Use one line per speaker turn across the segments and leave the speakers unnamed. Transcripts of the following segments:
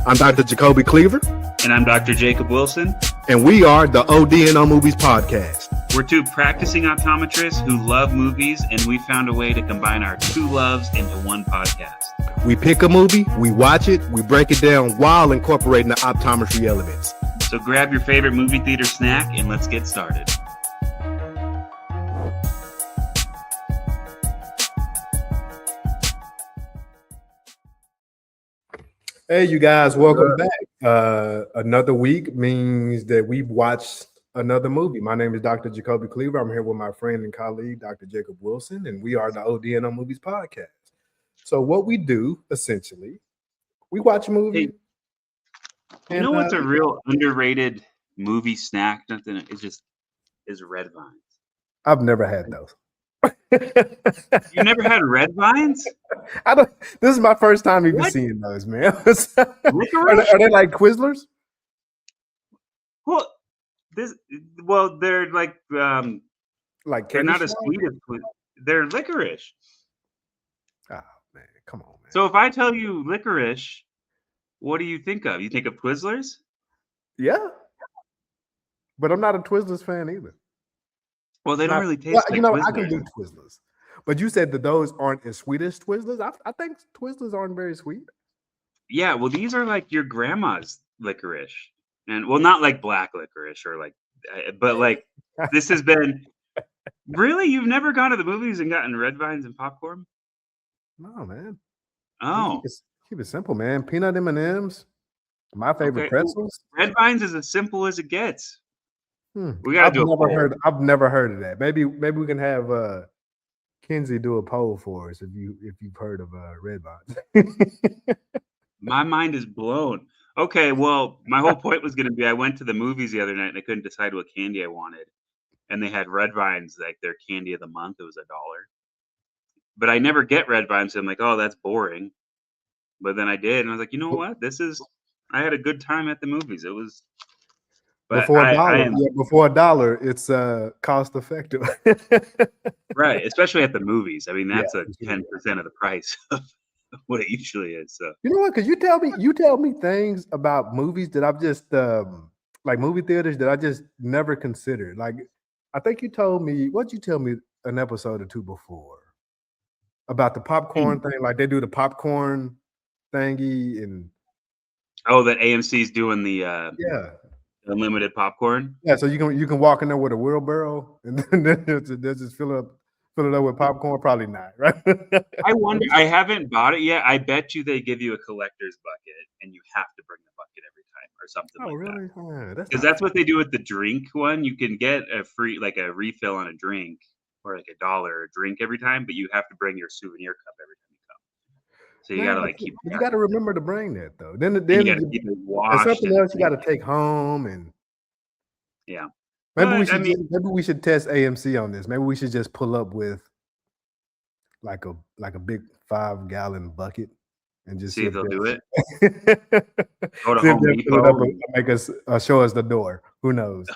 I'm Dr. Jacobi Cleaver.
And I'm Dr. Jacob Wilson.
And we are the OD'ing on Movies podcast.
We're two practicing optometrists who love movies, and we found a way to combine our two loves into one podcast.
We pick a movie, we watch it, we break it down while incorporating the optometry elements.
So grab your favorite movie theater snack and let's get started.
Hey, you guys, welcome back. Another week means that we've watched another movie. My name is Dr. Jacobi Cleaver. I'm here with my friend and colleague, Dr. Jacob Wilson, and we are the OD'ing on Movies podcast. So what we do, essentially, we watch a movie.
Hey, you know what's a real underrated movie snack? Nothing. Is red vines.
I've never had those.
You never had red vines?
This is my first time even seeing those, man. Are they like Twizzlers?
Well, they're like they're not as sweet as they're licorice.
Oh man, come on, man.
So if I tell you licorice, what do you think of? You think of Twizzlers?
Yeah, but I'm not a Twizzlers fan either.
Well, they don't really taste like Twizzlers.
I can do Twizzlers. But you said that those aren't as sweet as Twizzlers. I think Twizzlers aren't very sweet.
Yeah, well, these are like your grandma's licorice. And well, not like black licorice or like, but like this has been really, you've never gone to the movies and gotten red vines and popcorn?
No, man.
Oh.
Keep it simple, man. Peanut M&Ms, my favorite pretzels.
Red vines is as simple as it gets.
We gotta do a poll. I've never heard of that. Maybe we can have Kenzie do a poll for us if you've heard of red vines.
My mind is blown. Okay, well, my whole point was going to be I went to the movies the other night and I couldn't decide what candy I wanted, and they had red vines like their candy of the month. It was $1, but I never get red vines. So I'm like, oh, that's boring. But then I did, and I was like, you know what? I had a good time at the movies. It was.
Before $1, it's cost effective.
Right, especially at the movies. I mean, that's 10% of the price of what it usually is. So
you know what? Because you tell me things about movies that I've just like movie theaters that I just never considered. Like I think you told me an episode or two before about the popcorn thing. Like they do the popcorn thingy and
that AMC's doing the unlimited popcorn.
Yeah, so you can walk in there with a wheelbarrow and then just fill it up with popcorn. Probably not, right?
I wonder. I haven't bought it yet. I bet you they give you a collector's bucket and you have to bring the bucket every time or something like
really?
that.
Yeah,
because that's what they do with the drink one. You can get a free a refill on a drink or like $1 a drink every time, but you have to bring your souvenir cup every time you come. So you gotta keep.
You gotta remember to bring that though. Then
you gotta keep it washed.
There's something else you gotta take home and.
Yeah.
Maybe we should test AMC on this. Maybe we should just pull up with like a big 5-gallon bucket and just
see if they'll do it.
Go to Home Depot and make us show us the door. Who knows?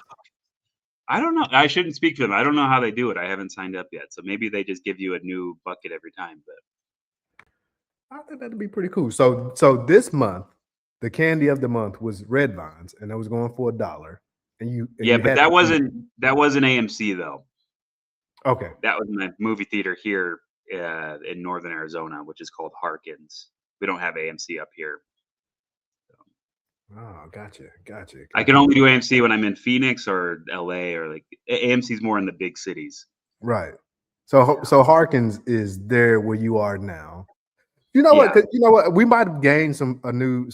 I don't know. I shouldn't speak to them. I don't know how they do it. I haven't signed up yet. So maybe they just give you a new bucket every time. But
I think that'd be pretty cool. So this month, the candy of the month was red vines, and that was going for $1.
But that wasn't AMC though.
Okay,
that was my movie theater here in northern Arizona, which is called Harkins. We don't have AMC up here.
Oh, gotcha.
I can only do AMC when I'm in Phoenix or LA, or like AMC's more in the big cities.
Right. So Harkins is there where you are now. You know what? You know what? We might have gained some new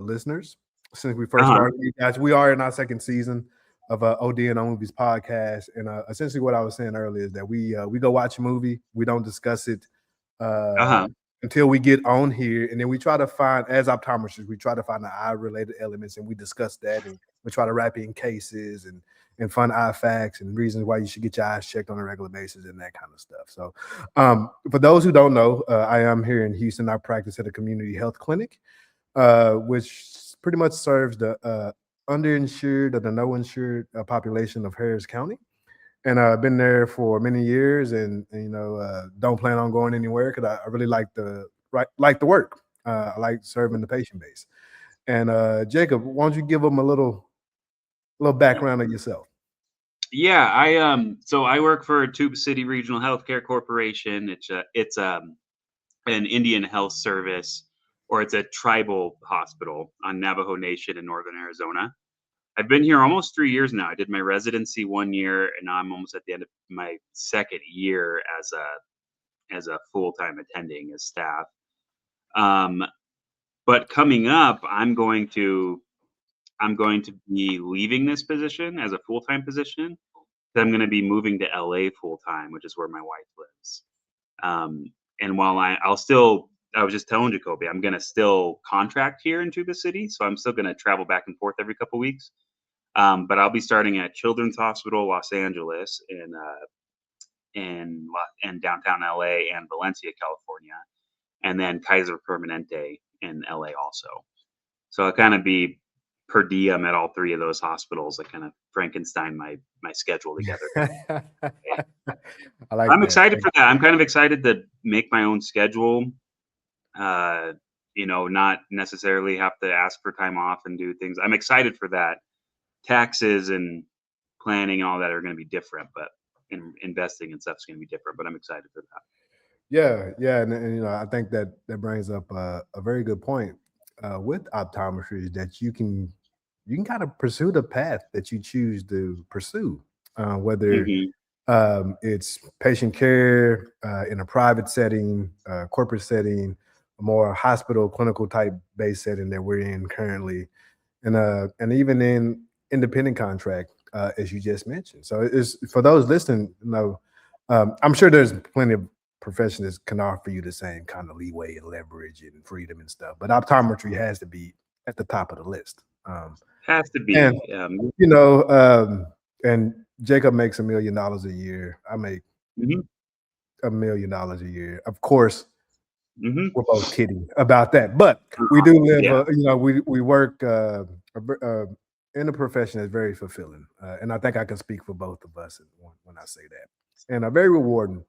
listeners since we first started. You guys, we are in our second season of OD'ing on Movies podcast, and essentially what I was saying earlier is that we go watch a movie, we don't discuss it until we get on here, and then we try to find, as optometrists, we try to find the eye-related elements, and we discuss that, and we try to wrap in cases and fun eye facts and reasons why you should get your eyes checked on a regular basis and that kind of stuff. So for those who don't know, I am here in Houston. I practice at a community health clinic, which pretty much serves the underinsured or the no-insured population of Harris County. And I've been there for many years, and don't plan on going anywhere because I really like the work. I like serving the patient base. And Jacob, why don't you give them a little background of yourself?
Yeah, so I work for Tuba City Regional Healthcare Corporation. It's an Indian health service, or it's a tribal hospital on Navajo Nation in northern Arizona. I've been here almost 3 years now. I did my residency 1 year, and now I'm almost at the end of my second year as a full-time attending as staff. Um, but coming up, I'm going to be leaving this position as a full-time position. I'm going to be moving to LA full-time, which is where my wife lives. Um, and while I was just telling Jacobi, I'm going to still contract here in Tuba City, so I'm still going to travel back and forth every couple weeks. But I'll be starting at Children's Hospital Los Angeles in downtown LA and Valencia, California, and then Kaiser Permanente in LA also. So I'll kind of be per diem at all three of those hospitals. I kind of Frankenstein my schedule together.
I like
I'm
that.
excited for that. I'm kind of excited to make my own schedule. Not necessarily have to ask for time off and do things. I'm excited for that. Taxes and planning and all that are going to be different, but investing and stuff is going to be different. But I'm excited for that.
Yeah, and I think that brings up a very good point with optometry, is that you can kind of pursue the path that you choose to pursue, whether
Mhm.
it's patient care in a private setting, corporate setting, a more hospital clinical type based setting that we're in currently, and even in independent contract, as you just mentioned. So it's for those listening. I'm sure there's plenty of professions that can offer you the same kind of leeway and leverage and freedom and stuff, but optometry has to be at the top of the list.
Has to
And
be.
you know, and Jacob makes $1 million a year. I make
Mhm.
$1 million a year. Of course,
Mhm.
we're both kidding about that, but we do live.
Yeah.
We work in a profession that's very fulfilling, and I think I can speak for both of us when I say that, and a very rewarding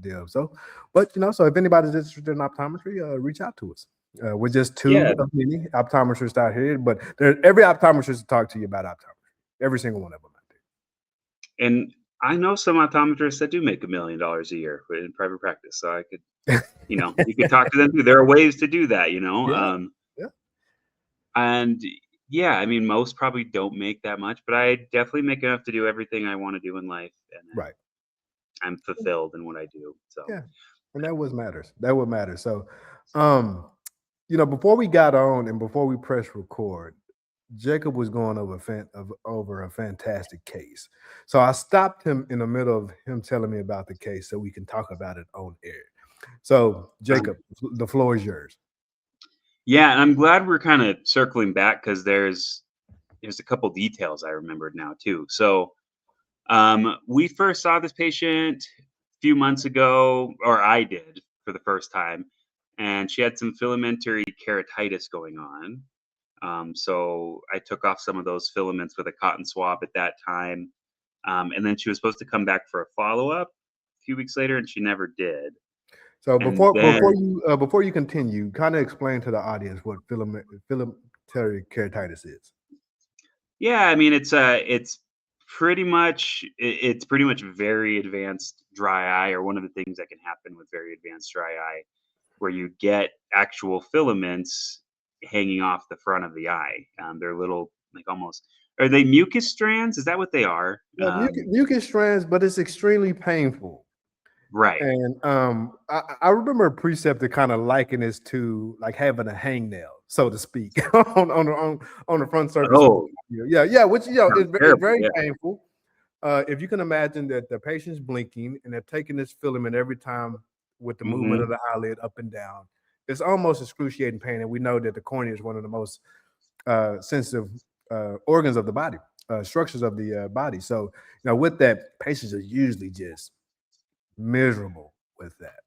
deal. So, but so if anybody's interested in optometry, reach out to us. We're just
Yeah.
two of many optometrists out here, but every optometrist to talk to you about optometry. Every single one of them out
And I know some optometrists that do make $1 million a year in private practice. So I could,
there.
you could talk to them too. There are ways to do that,
Yeah, yeah,
and yeah, I mean, most probably don't make that much, but I definitely make enough to do everything I want to do in life, and
right.
I'm fulfilled in what I do. So,
Yeah, and that what matters. That what matters. So, um, before we got on and before we press record, Jacob was going over a fantastic case. So I stopped him in the middle of him telling me about the case so we can talk about it on air. So,
um,
Jacob, the floor is yours.
yeah, and I'm glad we're kind of circling back because there's a couple details I remembered now too. So, we first saw this patient a few months ago, or I did for the first time, and she had some filamentary keratitis going on. So I took off some of those filaments with a cotton swab at that time. And then she was supposed to come back for a follow up a few weeks later, and she never did.
So
And then,
before you continue, kind of explain to the audience what filamentary keratitis is.
yeah, I mean, it's it's pretty much very advanced dry eye, or one of the things that can happen with very advanced dry eye, where you get actual filaments hanging off the front of the eye. They're little, like almost, are they mucus strands? Is that what they are?
Yeah, mucus strands, but it's extremely painful.
Right.
And I remember a preceptor kind of liken this to like having a hangnail, so to speak, on the front surface of the
Oh,
body. Yeah, which
sounds
it's
terrible.
very
Yeah.
painful. If you can imagine that the patient's blinking and they're taking this filament every time with the movement of
Hmm.
the eyelid up and down, it's almost excruciating pain. And we know that the cornea is one of the most sensitive organs of the body, structures of the body. So, with that, patients are usually just miserable with that.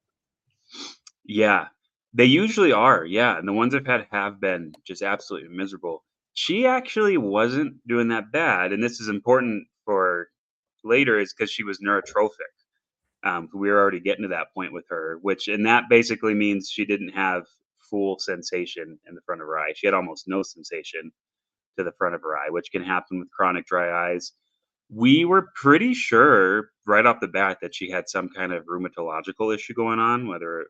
Yeah. They usually are. Yeah. And the ones I've had have been just absolutely miserable. She actually wasn't doing that bad. And this is important for later, is because she was neurotrophic. We were already getting to that point with her, and that basically means she didn't have full sensation in the front of her eye. She had almost no sensation to the front of her eye, which can happen with chronic dry eyes. We were pretty sure right off the bat that she had some kind of rheumatological issue going on, whether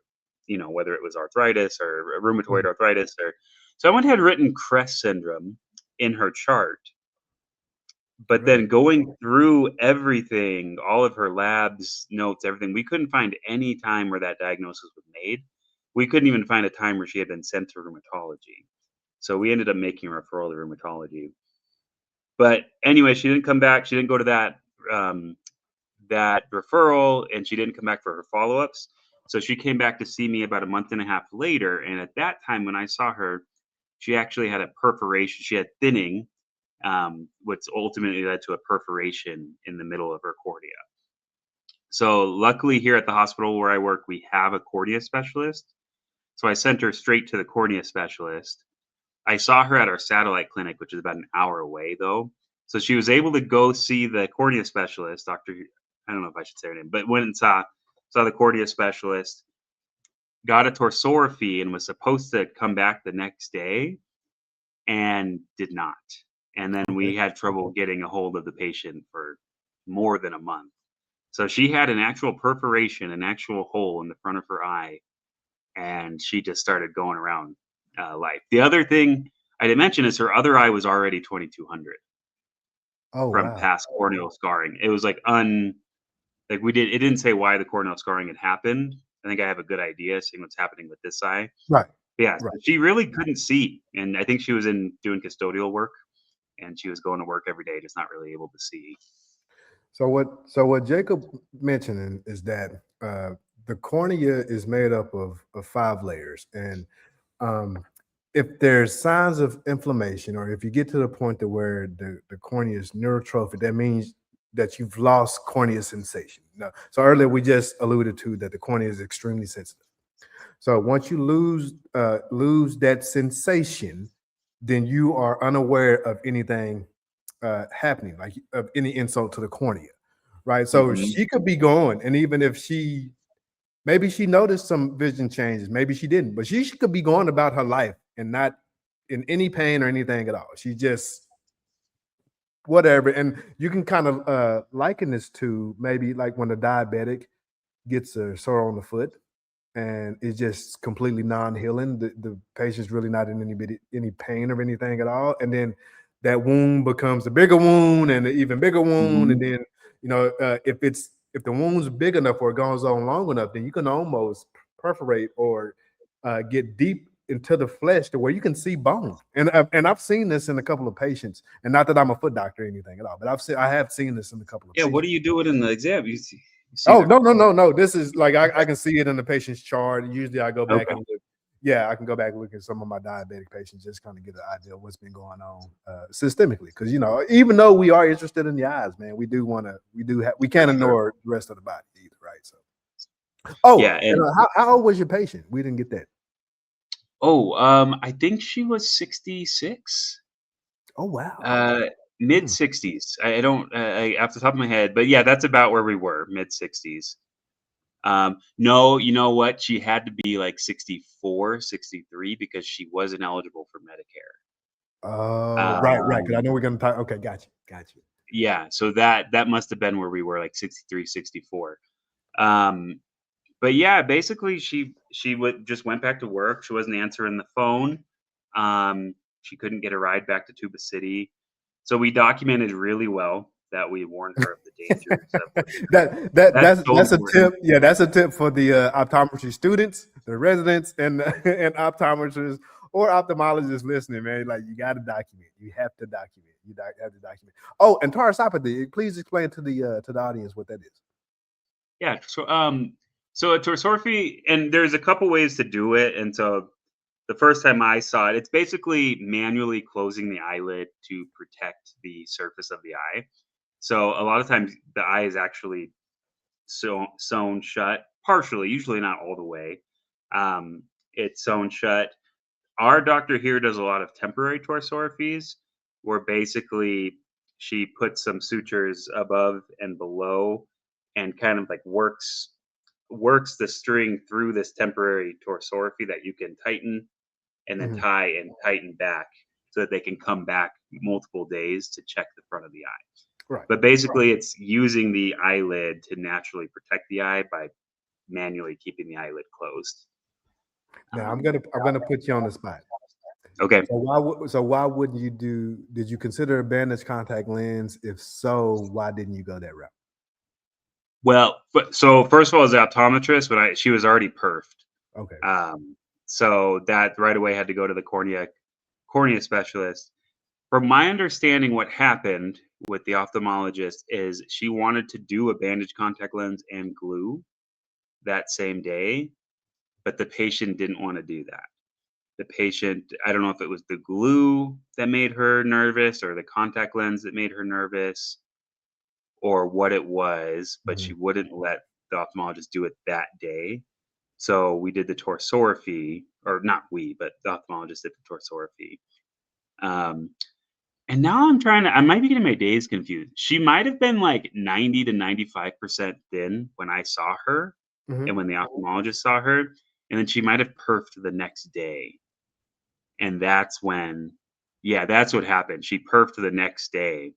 it was arthritis or rheumatoid
Mhm.
arthritis or someone had written Crest syndrome in her chart. But
Really?
then going through everything, all of her labs, notes, everything, we couldn't find any time where that diagnosis was made. We couldn't even find a time where she had been sent to rheumatology. So we ended up making a referral to rheumatology. But anyway, she didn't come back. She didn't go to um, that referral, and she didn't come back for her follow-ups. So she came back to see me about a month and a half later. And at that time, when I saw her, she actually had a perforation. She had thinning, which ultimately led to a perforation in the middle of her cornea. So luckily, here at the hospital where I work, we have a cornea specialist. So I sent her straight to the cornea specialist. I saw her at our satellite clinic, which is about an hour away, though. So she was able to go see the cornea specialist, Doctor. I don't know if I should say her name, but went and saw the cornea specialist, got a torsorrhaphy, and was supposed to come back the next day, and did not. And then
Okay.
we had trouble getting a hold of the patient for more than a month. So she had an actual perforation, an actual hole in the front of her eye, and she just started going around life. The other thing I didn't mention is her other eye was already 2200
Oh,
from
wow.
past corneal scarring. It was like it didn't say why the corneal scarring had happened. I think I have a good idea seeing what's happening with this eye.
Right.
But yeah,
Right.
so she really couldn't see, and I think she was in doing custodial work, and she was going to work every day, just not really able to see.
So what Jacob mentioning is that the cornea is made up of 5 layers, and um, if there's signs of inflammation, or if you get to the point to where the cornea is neurotrophic, that means that you've lost cornea sensation. No, so earlier we just alluded to that the cornea is extremely sensitive. So once you lose that sensation, then you are unaware of anything happening, like of any insult to the cornea, right? So
Mhm.
she could be going, and even if maybe she noticed some vision changes, maybe she didn't, but she could be going about her life and not in any pain or anything at all. She just whatever, and you can kind of liken this to maybe like when a diabetic gets a sore on the foot and it's just completely non-healing. The patient's really not in any pain or anything at all, and then that wound becomes a bigger wound and an even bigger wound, and
Mhm.
then if the wound's big enough or it goes on long enough, then you can almost perforate or get deep into the flesh to where you can see bone. And I've seen this in a couple of patients, and not that I'm a foot doctor or anything at all, but I have seen this in a couple of
Yeah, what
patients.
are you doing in the exam? You see
Oh,
the
no, no, no, no. This is like I can see it in the patient's chart. Usually I go back
okay.
and look. Yeah, I can go back and look at some of my diabetic patients, just kind of get an idea of what's been going on systemically. Because even though we are interested in the eyes, man, we
For
can't
sure.
ignore the rest of the body either, right? So, oh,
Yeah,
and
and
how old was your patient? We didn't get that.
I think she was 66.
Oh, wow.
Uh,
Hmm.
Mid-60s. I don't off the top of my head, but yeah, that's about where we were, mid-60s. No, you know what? She had to be like 64, 63 because she wasn't eligible for Medicare.
Oh, right, right. Because I
Um,
know we're gonna talk. Okay, got you.
yeah, so that must have been where we were, like 63, 64. Um, but yeah, basically she would just went back to work. She wasn't answering the phone. She couldn't get a ride back to Tuba City. So we documented really well that we warned her of the dangers of looking at her. That's so
That's a
important.
tip. Yeah, that's a tip for the optometry students, the residents, and and optometrists or ophthalmologists listening. Man, like you got to document. You have to document. Have to document. Oh, and tarosopathy. Please explain to the audience what that is.
Yeah. So a torsorrhaphy, and there's a couple ways to do it. And so the first time I saw it, it's basically manually closing the eyelid to protect the surface of the eye. So a lot of times the eye is actually sewn shut, partially, usually not all the way. It's sewn shut. Our doctor here does a lot of temporary torsorrhaphies, where basically she puts some sutures above and below, and kind of like works works the string through this temporary torsorrhaphy that you can tighten and then tie and tighten back so that they can come back multiple days to check the front of the eye.
Right.
But basically, it's using the eyelid to naturally protect the eye by manually keeping the eyelid closed.
Now I'm gonna put you on the spot.
Okay.
So why wouldn't you did you consider a bandaged contact lens? If so, why didn't you go that route?
Well, so first of all, as an optometrist, but she was already perfed.
Okay.
So that right away had to go to the cornea specialist. From my understanding, what happened with the ophthalmologist is she wanted to do a bandaged contact lens and glue that same day, but the patient didn't want to do that. The patient, I don't know if it was the glue that made her nervous or the contact lens that made her nervous or what it was, but she wouldn't let the ophthalmologist do it that day. So we did the torsorrhaphy, or not we, but the ophthalmologist did the torsorrhaphy. And now I might be getting my days confused. She might have been like 90 to 95% thin when I saw her and when the ophthalmologist saw her. And then she might have perfed the next day. And that's when, that's what happened. She perfed the next day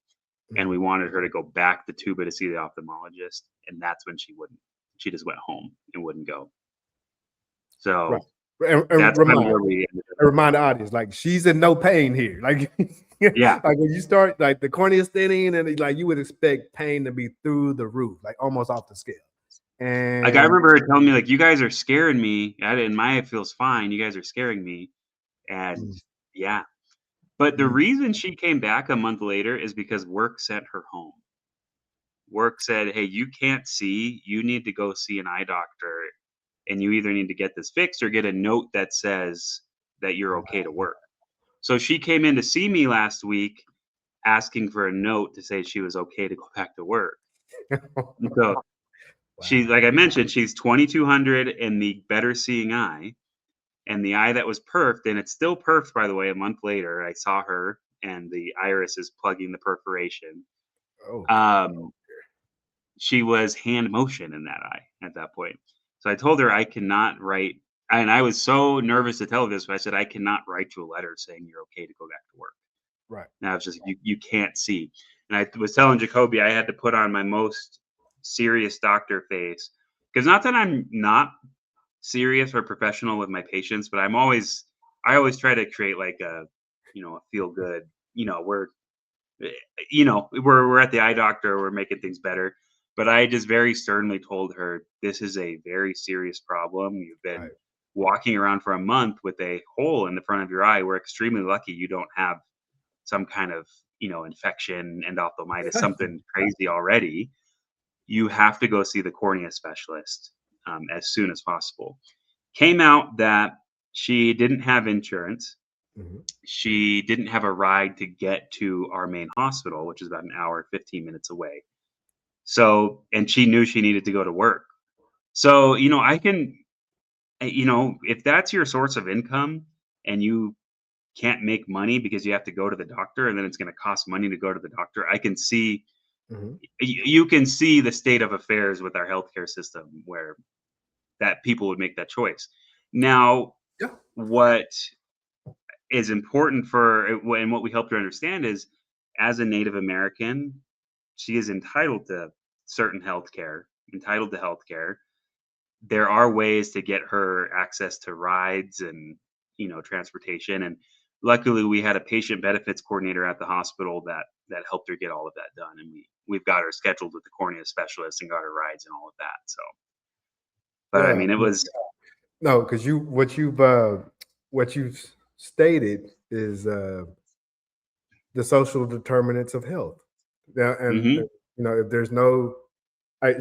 and we wanted her to go back to Tuba to see the ophthalmologist. And that's when she just went home and wouldn't go. So
and
that's kind of where we ended up.
Remind the audience, like, she's in no pain here. Like, like when you start, like, the cornea is thinning, and like you would expect pain to be through the roof, like almost off the scale. And
like I remember her telling me, like, you guys are scaring me. And my eye feels fine. You guys are scaring me. And but the reason she came back a month later is because work sent her home. Work said, hey, you can't see. You need to go see an eye doctor. And you either need to get this fixed or get a note that says that you're okay to work. So she came in to see me last week asking for a note to say she was okay to go back to work. And so she's, like I mentioned, she's 2200 in the better seeing eye. And the eye that was perfed, and it's still perfed, by the way, a month later, I saw her and the iris is plugging the perforation. She was hand motion in that eye at that point. So I told her I cannot write, and I was so nervous to tell her this, but I said, I cannot write you a letter saying you're okay to go back to work.
Right.
Now it's just, you can't see. And I was telling Jacobi I had to put on my most serious doctor face, because not that I'm not serious or professional with my patients, but I always try to create like a feel good, we're at the eye doctor, we're making things better. But I just very sternly told her, this is a very serious problem. You've been walking around for a month with a hole in the front of your eye. We're extremely lucky you don't have some kind of, infection, endophthalmitis, something crazy already. You have to go see the cornea specialist as soon as possible. Came out that she didn't have insurance. She didn't have a ride to get to our main hospital, which is about an hour, 15 minutes away. So, and she knew she needed to go to work. So, I can, if that's your source of income and you can't make money because you have to go to the doctor and then it's going to cost money to go to the doctor, I can see, you can see the state of affairs with our healthcare system where that people would make that choice. Now, what is important and what we helped her understand is, as a Native American, she is entitled to certain healthcare, There are ways to get her access to rides and, transportation. And luckily we had a patient benefits coordinator at the hospital that helped her get all of that done. And we've got her scheduled with the cornea specialist and got her rides and all of that. So, but I mean, it was
no, because what you've stated is the social determinants of health. And if there's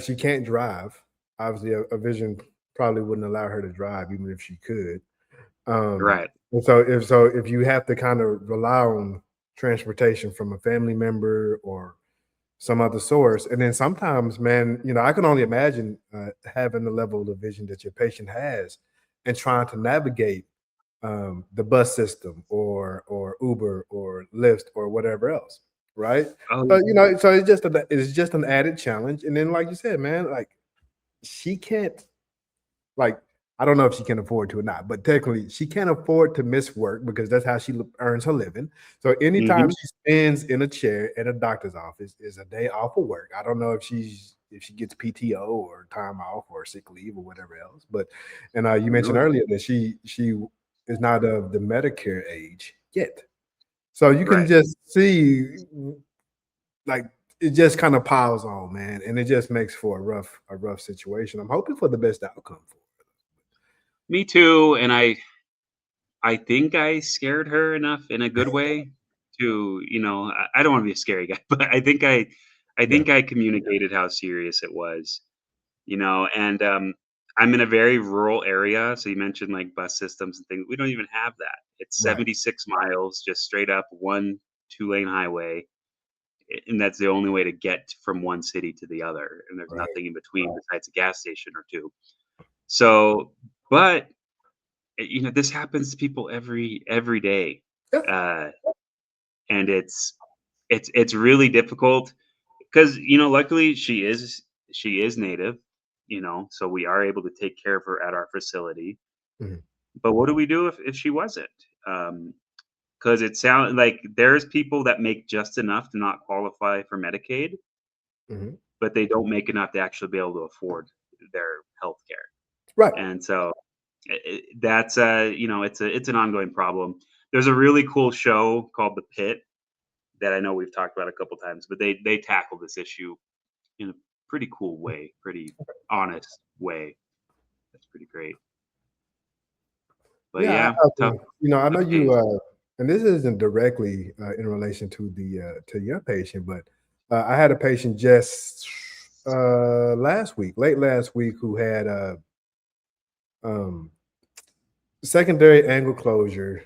she can't drive. Obviously, a vision probably wouldn't allow her to drive, even if she could.
right.
And so if you have to kind of rely on transportation from a family member or some other source, and then sometimes, man, I can only imagine having the level of vision that your patient has and trying to navigate the bus system or Uber or Lyft or whatever else, right? So it's just an added challenge. And then, like you said, man, like, she can't like I don't know if she can afford to or not, but technically she can't afford to miss work because that's how she earns her living. So anytime
Mhm.
she spends in a chair at a doctor's office is a day off of work. I don't know if she gets PTO or time off or sick leave or whatever else. But and you
Who
mentioned
knows?
earlier that she is not of the Medicare age yet. So you can
Right.
just see like it just kind of piles on, man, and it just makes for a rough situation. I'm hoping for the best outcome for it.
Me too, and I think I scared her enough in a good way to, I don't wanna be a scary guy, but I
Yeah,
think I communicated how serious it was, and, I'm in a very rural area, so you mentioned, like, bus systems and things, we don't even have that. It's
right,
76 miles, just straight up 1 two-lane highway, and that's the only way to get from one city to the other, and there's
right.
nothing in between besides a gas station or 2. So but, this happens to people every day,
Yeah,
uh, and it's really difficult because luckily she is native, so we are able to take care of her at our facility.
mhm,
But what do we do if she wasn't? Because it sounds like there's people that make just enough to not qualify for Medicaid,
mhm.
but they don't make enough to actually be able to afford their health care.
Right.
And so that's it's an ongoing problem. There's a really cool show called The Pit that I know we've talked about a couple times, but they tackle this issue in a pretty cool way, pretty honest way. That's pretty great. But
Yeah,
yeah, tough
I know
tough
you,
case.
and this isn't directly in relation to your patient, but I had a patient just last week, late last week, who had um, secondary angle closure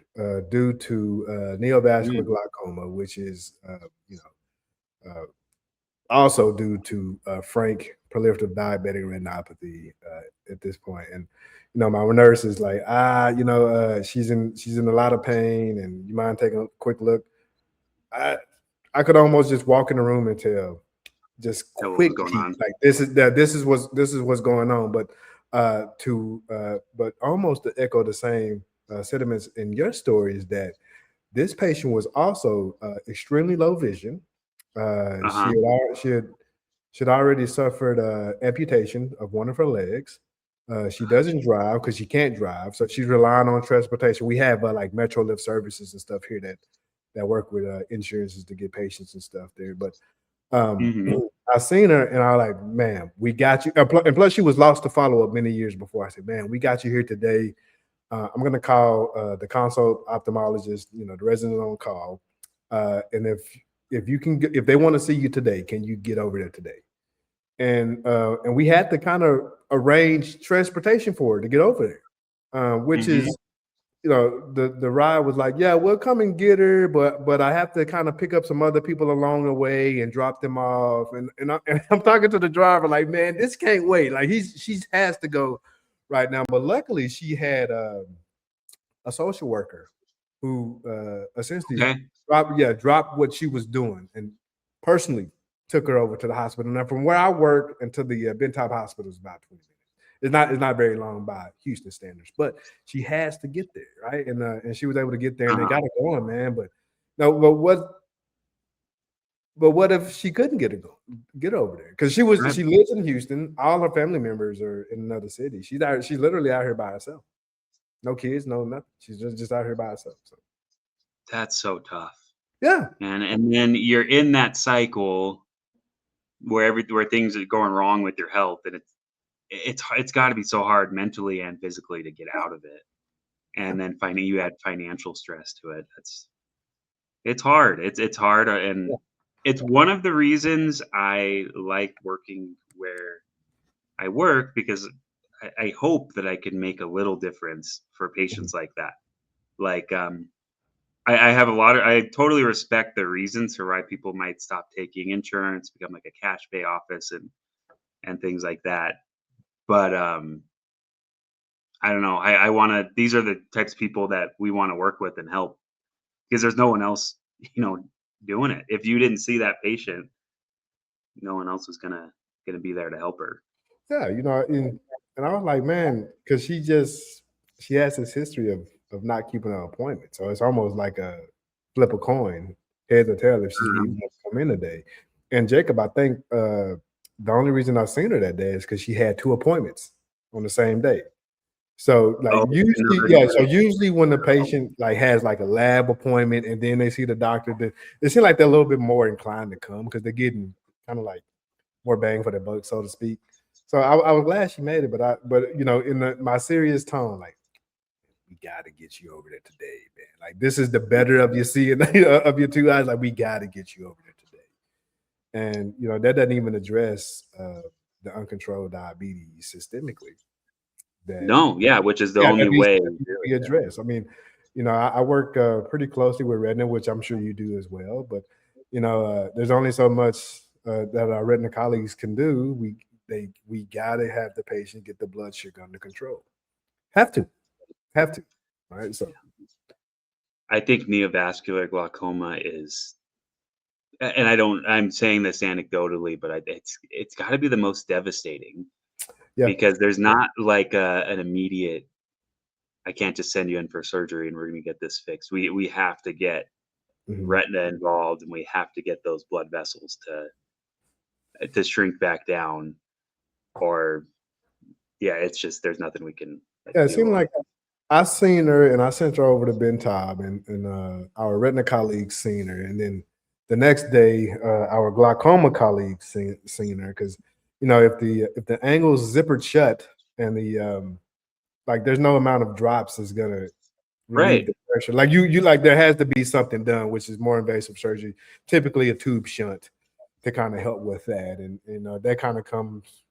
due to neovascular
Mm,
glaucoma, which is also due to frank proliferative diabetic retinopathy at this point. And my nurse is like, she's in a lot of pain, and you mind taking a quick look? I I could almost just walk in the room and tell just
know what was
quick
going
peek,
on.
like this is what's going on. But but almost to echo the same sentiments in your story is that this patient was also extremely low vision.
Uh-huh.
She had already suffered amputation of one of her legs. She
Ah,
doesn't
gee.
drive because she can't drive, so she's relying on transportation. We have like Metro Lift services and stuff here that work with insurances to get patients and stuff there. But
Mhm.
I seen her and I was like, man, we got you. And plus, she was lost to follow up many years before. I said, man, we got you here today. I'm going to call the consult ophthalmologist, the resident on call. And if you can, if they want to see you today, can you get over there today? And we had to kind of arrange transportation for her to get over there, which
Mhm.
is the ride was like, yeah, we'll come and get her, but I have to kind of pick up some other people along the way and drop them off. And I'm talking to the driver like, man, this can't wait. Like she has to go right now. But luckily, she had a social worker who essentially
Okay.
dropped what she was doing and personally took her over to the hospital. Now, from where I work and to the Bentop Hospital is about 20 minutes. It's not very long by Houston standards, but she has to get there, right? And she was able to get there, and they
Uh-huh.
got her going, man. But no, but what if she couldn't get over there? Because
Right.
she lives in Houston. All her family members are in another city. She's literally out here by herself. No kids, no nothing. She's just out here by herself. So
That's so tough.
yeah,
And then you're in that cycle where things are going wrong with your health, and it's gotta be so hard mentally and physically to get out of it.
yeah,
And then finding you add financial stress to it. It's hard. It's hard, and
yeah.
it's one of the reasons I like working where I work because I hope that I can make a little difference for
Mhm.
patients like that. Like, I have a lot of I totally respect the reasons for why people might stop taking insurance, become like a cash pay office and things like that. But I don't know. I want to. These are the types of people that we want to work with and help because there's no one else, doing it. If you didn't see that patient, no one else was gonna be there to help her.
Yeah, And I was like, man, because she has this history of not keeping her appointment. So it's almost like a flip a coin, heads or tails if she's even gonna come in today. And Jacob, I think the only reason I seen her that day is because she had 2 appointments on the same day. So like
Oh,
usually,
another
yeah. So
day.
usually when the patient like has like a lab appointment and then they see the doctor, they seem like they're a little bit more inclined to come because they're getting kind of like more bang for their buck, so to speak. So I was glad she made it, but you know, in my serious tone, like we got to get you over there today, man. Like this is the better of your seeing of your 2 eyes. Like we got to get you over there today. And you know that doesn't even address the uncontrolled diabetes systemically. That
No, yeah, which is the
yeah,
only way.
that needs to be addressed. I mean, you know, I work pretty closely with retina, which I'm sure you do as well. But you know, there's only so much that our retina colleagues can do. We gotta have the patient get the blood sugar under control. Have to, have to. All right. So
I think neovascular glaucoma is, and I'm saying this anecdotally, but it's got to be the most devastating
yeah.
because there's not like an immediate. I can't just send you in for surgery and we're going to get this fixed. We have to get
Mhm.
retina involved and we have to get those blood vessels to shrink back down, or yeah, it's just there's nothing we can
Yeah, it
do
seemed
on
like I seen her and I sent her over to Ben Taub and our retina colleagues seen her. And then the next day, our glaucoma colleagues seen her because, you know, if the angle's zippered shut and the like there's no amount of drops is gonna relieve
right.
the pressure. Like you like there has to be something done, which is more invasive surgery, typically a tube shunt to kind of help with that. And you know, that kind of comes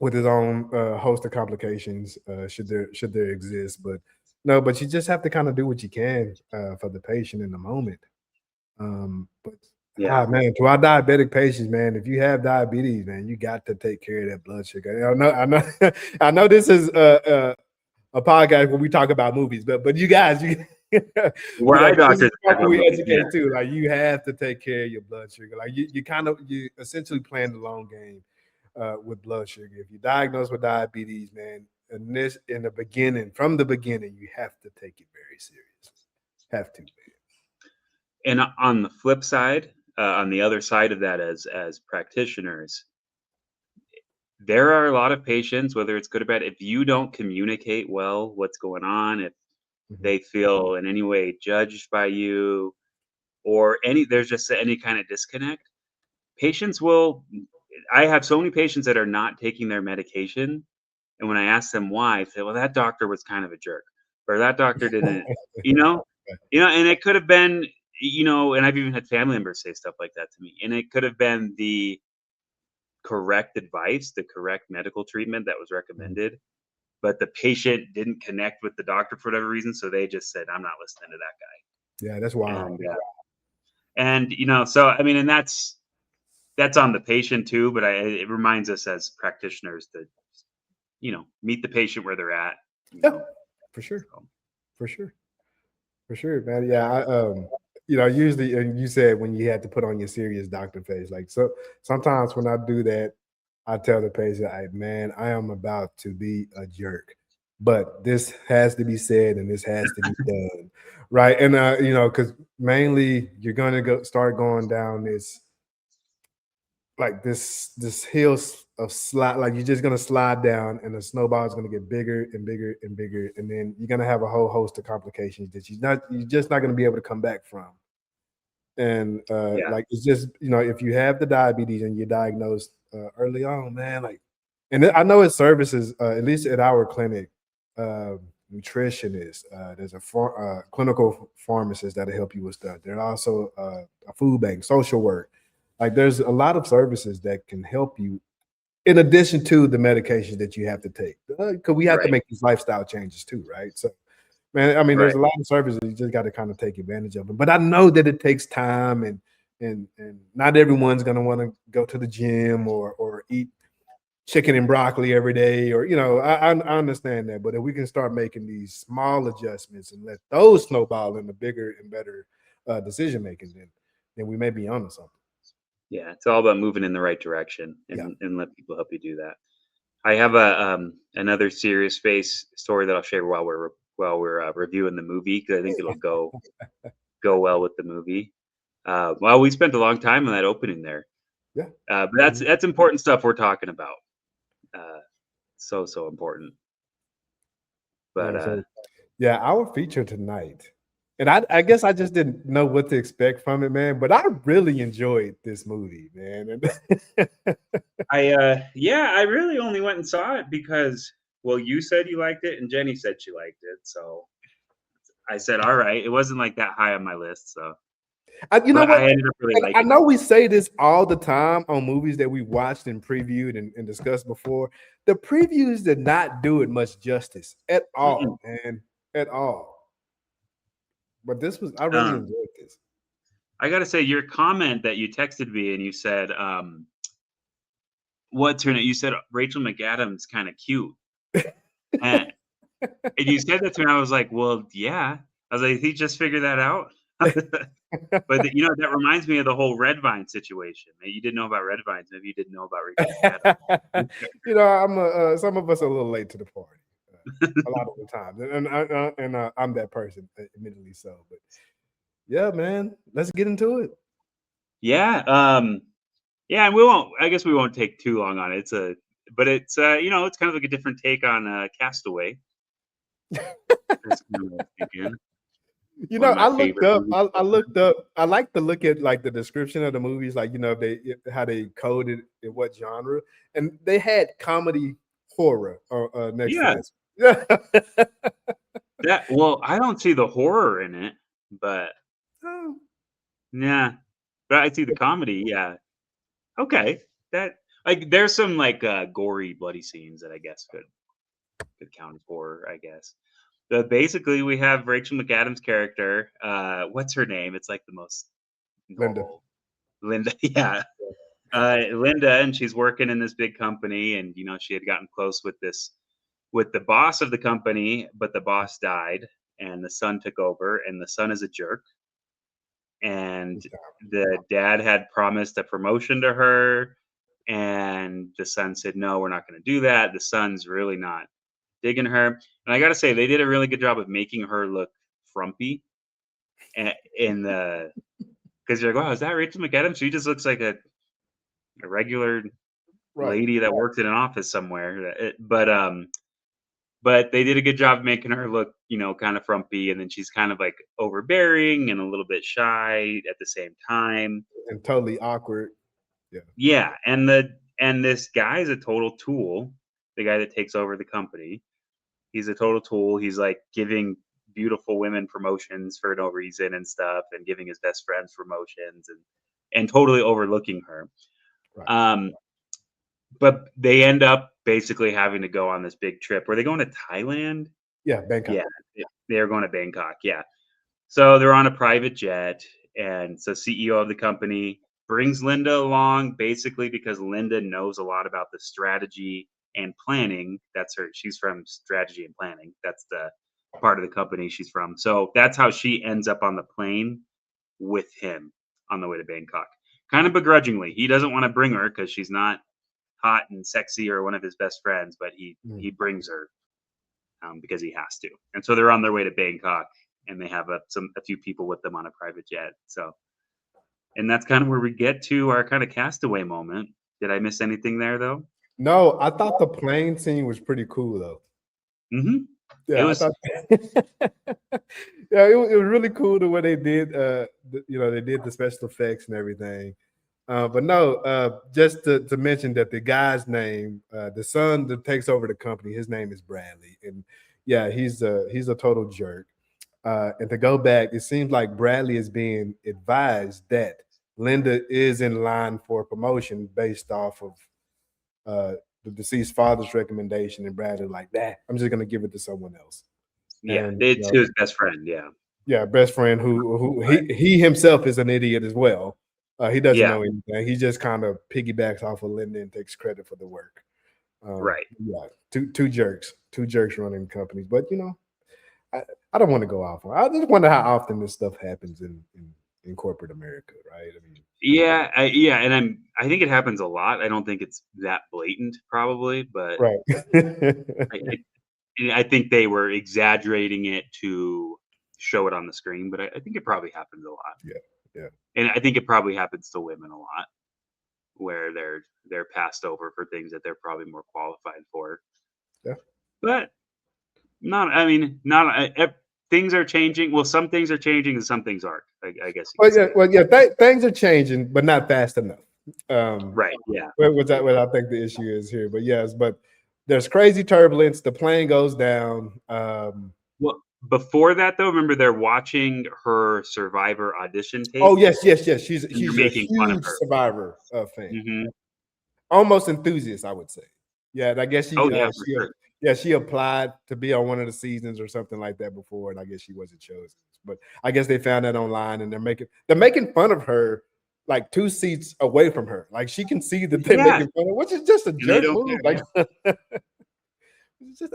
with his own host of complications should there exist. But no, but you just have to kind of do what you can for the patient in the moment. But
Yeah.
man, to our diabetic patients, man, if you have diabetes, man, you got to take care of that blood sugar. I know, I know. This is a podcast where we talk about movies, but you guys, you
We're eye
this is
doctors
the part
type
where
of
we
movies, yeah.
educate too. Like you have to take care of your blood sugar. Like you kind of you essentially playing the long game with blood sugar. If you're diagnosed with diabetes, man, in the beginning, from the beginning, you have to take it very seriously. Have to, man.
And on the flip side, on the other side of that, as practitioners, there are a lot of patients, whether it's good or bad, if you don't communicate well what's going on, if
Mhm.
they feel in any way judged by you, or there's just any kind of disconnect, patients will. I have so many patients that are not taking their medication, and when I ask them why, they say, "Well, that doctor was kind of a jerk," or "That doctor didn't," you know, and it could have been, and I've even had family members say stuff like that to me, and it could have been the correct advice, the correct medical treatment that was
Mhm.
recommended, but the patient didn't connect with the doctor for whatever reason, so they just said, "I'm not listening to that
Yeah, that's
guy,"
wild.
and so I mean, and that's on the patient too, but it reminds us as practitioners to meet the patient where they're at, you
Yeah,
know.
for sure,
So,
for sure, for sure, man. Yeah, you know, usually, and you said when you had to put on your serious doctor face, like so. Sometimes when I do that, I tell the patient, man, I am about to be a jerk, but this has to be said and this has to be done, right? And you know, because mainly you're gonna start going down this like this hill of slide, like you're just gonna slide down, and the snowball is gonna get bigger and bigger and bigger, and then you're gonna have a whole host of complications that you're just not gonna be able to come back from. And
yeah,
like it's just if you have the diabetes and you're diagnosed early on, man, like, and I know it's services at least at our clinic, uh, nutritionists. There's a clinical pharmacist that'll help you with stuff. There's also a food bank, social work. Like there's a lot of services that can help you in addition to the medications that you have to take. Because we have to
right,
make these lifestyle changes too, right? So man, I mean,
right.
there's a lot of services you just got to kind of take advantage of them. But I know that it takes time, and not everyone's gonna want to go to the gym or eat chicken and broccoli every day, or I understand that. But if we can start making these small adjustments and let those snowball into bigger and better decision making, then we may be onto something.
Yeah, it's all about moving in the right direction
Yeah.
and let people help you do that. I have a another serious face story that I'll share while we're reviewing the movie because I think it'll go well with the movie. Well, we spent a long time on that opening there,
Yeah.
but that's important stuff we're talking about. Uh, so important. But
Yeah. So yeah, our feature tonight. And I guess I just didn't know what to expect from it, man. But I really enjoyed this movie, man.
I really only went and saw it because well, you said you liked it and Jenny said she liked it, so I said, all right. It wasn't like that high on my list, so
You know
but
what?
I ended up really
And I
liking
know
it.
we say this all the time on movies that we watched and previewed and discussed before. The previews did not do it much justice at
Mm-mm.
all, man. At all. But I really
Um,
enjoyed this.
I gotta say, your comment that you texted me and you said, what's her name? You said Rachel McAdams kind of cute. And, and you said that to me. I was like, well, yeah. I was like, he just figured that out. But you know, that reminds me of the whole Red Vine situation. Maybe you didn't know about Red Vines. Maybe you didn't know about Rachel McAdams.
You know, some of us are a little late to the party a lot of the time, and I'm that person, admittedly so. But yeah, man, let's get into it.
Yeah, yeah, and we won't. I guess we won't take too long on it. But it's you know, it's kind of like a different take on Castaway. That's kind of what I'm thinking.
You
One
know,
of my
I looked
favorite
up.
movies
I
of all
looked
time.
up. I like to look at like the description of the movies, like if how they coded in what genre, and they had comedy horror next to
Yeah,
this. Yeah.
that. Well, I don't see the horror in it, but yeah, but I see the comedy. Yeah, okay. That like there's some like gory, bloody scenes that I guess could count as horror. I guess. But basically, we have Rachel McAdams' character. What's her name? It's like the most
Linda.
normal Linda. Yeah, Linda, and she's working in this big company, and you know she had gotten close with the boss of the company, but the boss died, and the son took over, and the son is a jerk, and the dad had promised a promotion to her, and the son said, "No, we're not going to do that." The son's really not digging her, and I got to say they did a really good job of making her look frumpy, in the because you're like, "Wow, is that Rachel McAdams?" She just looks like a regular
Right.
lady that worked in an office somewhere. But they did a good job making her look, you know, kind of frumpy, and then she's kind of like overbearing and a little bit shy at the same time.
And totally awkward. Yeah.
Yeah, and this guy's a total tool. The guy that takes over the company, he's a total tool. He's like giving beautiful women promotions for no reason and stuff, and giving his best friends promotions and totally overlooking her.
Right.
Um, But they end up basically having to go on this big trip. Were they going to Thailand?
Yeah.
Yeah,
Bangkok.
they're going to Bangkok, yeah. So they're on a private jet, and so CEO of the company brings Linda along basically because Linda knows a lot about the strategy and planning. She's from strategy and planning. That's the part of the company she's from. So that's how she ends up on the plane with him on the way to Bangkok. Kind of begrudgingly. He doesn't want to bring her because she's not hot and sexy or one of his best friends, but
Mm.
he brings her because he has to. And so they're on their way to Bangkok, and they have a few people with them on a private jet. So, and that's kind of where we get to our kind of castaway moment. Did I miss anything there though?
No, I thought the plane scene was pretty cool though.
Hmm. It
Yeah, I
was
thought. Yeah, it was really cool the way they did. They did the special effects and everything. But no, just to mention that the guy's name, the son that takes over the company, his name is Bradley, and yeah, he's a total jerk. And to go back, it seems like Bradley is being advised that Linda is in line for promotion based off of the deceased father's recommendation, and Bradley like that. I'm just gonna give it to someone else.
yeah,
And
it's his best friend. Yeah,
yeah, best friend who
right.
he himself is an idiot as well. He doesn't
Yeah,
know anything. He just kind of piggybacks off of Linda and takes credit for the work.
right.
Yeah, two jerks running companies. But I, I don't want to go off on. I just wonder how often this stuff happens in in corporate America, right? I mean,
Yeah, and I think it happens a lot. I don't think it's that blatant, probably, but
right.
I, I think they were exaggerating it to show it on the screen. But I think it probably happens a lot,
Yeah, yeah,
and I think it probably happens to women a lot, where they're passed over for things that they're probably more qualified for.
yeah.
But not, I mean, not things are changing. Well, some things are changing and some things aren't. I guess you could say.
Well, yeah. Things are changing, but not fast enough.
Right. Yeah.
What I think the issue is here, but yes, but there's crazy turbulence. The plane goes down.
Well, before that though, remember they're watching her Survivor audition
Oh
tape,
yes, yes, yes.
and they're
She's a
making fun of
huge
her.
Survivor fan,
Mhm.
almost enthusiast, I would say. Yeah, and I guess
Oh, yeah, for sure.
she applied to be on one of the seasons or something like that before, and I guess she wasn't chosen. But I guess they found that online, and they're making fun of her like 2 seats away from her. Like she can see that they're
Yeah,
making fun of, which is just a
and they
jerk
don't
move.
care,
Like
yeah.
it's just,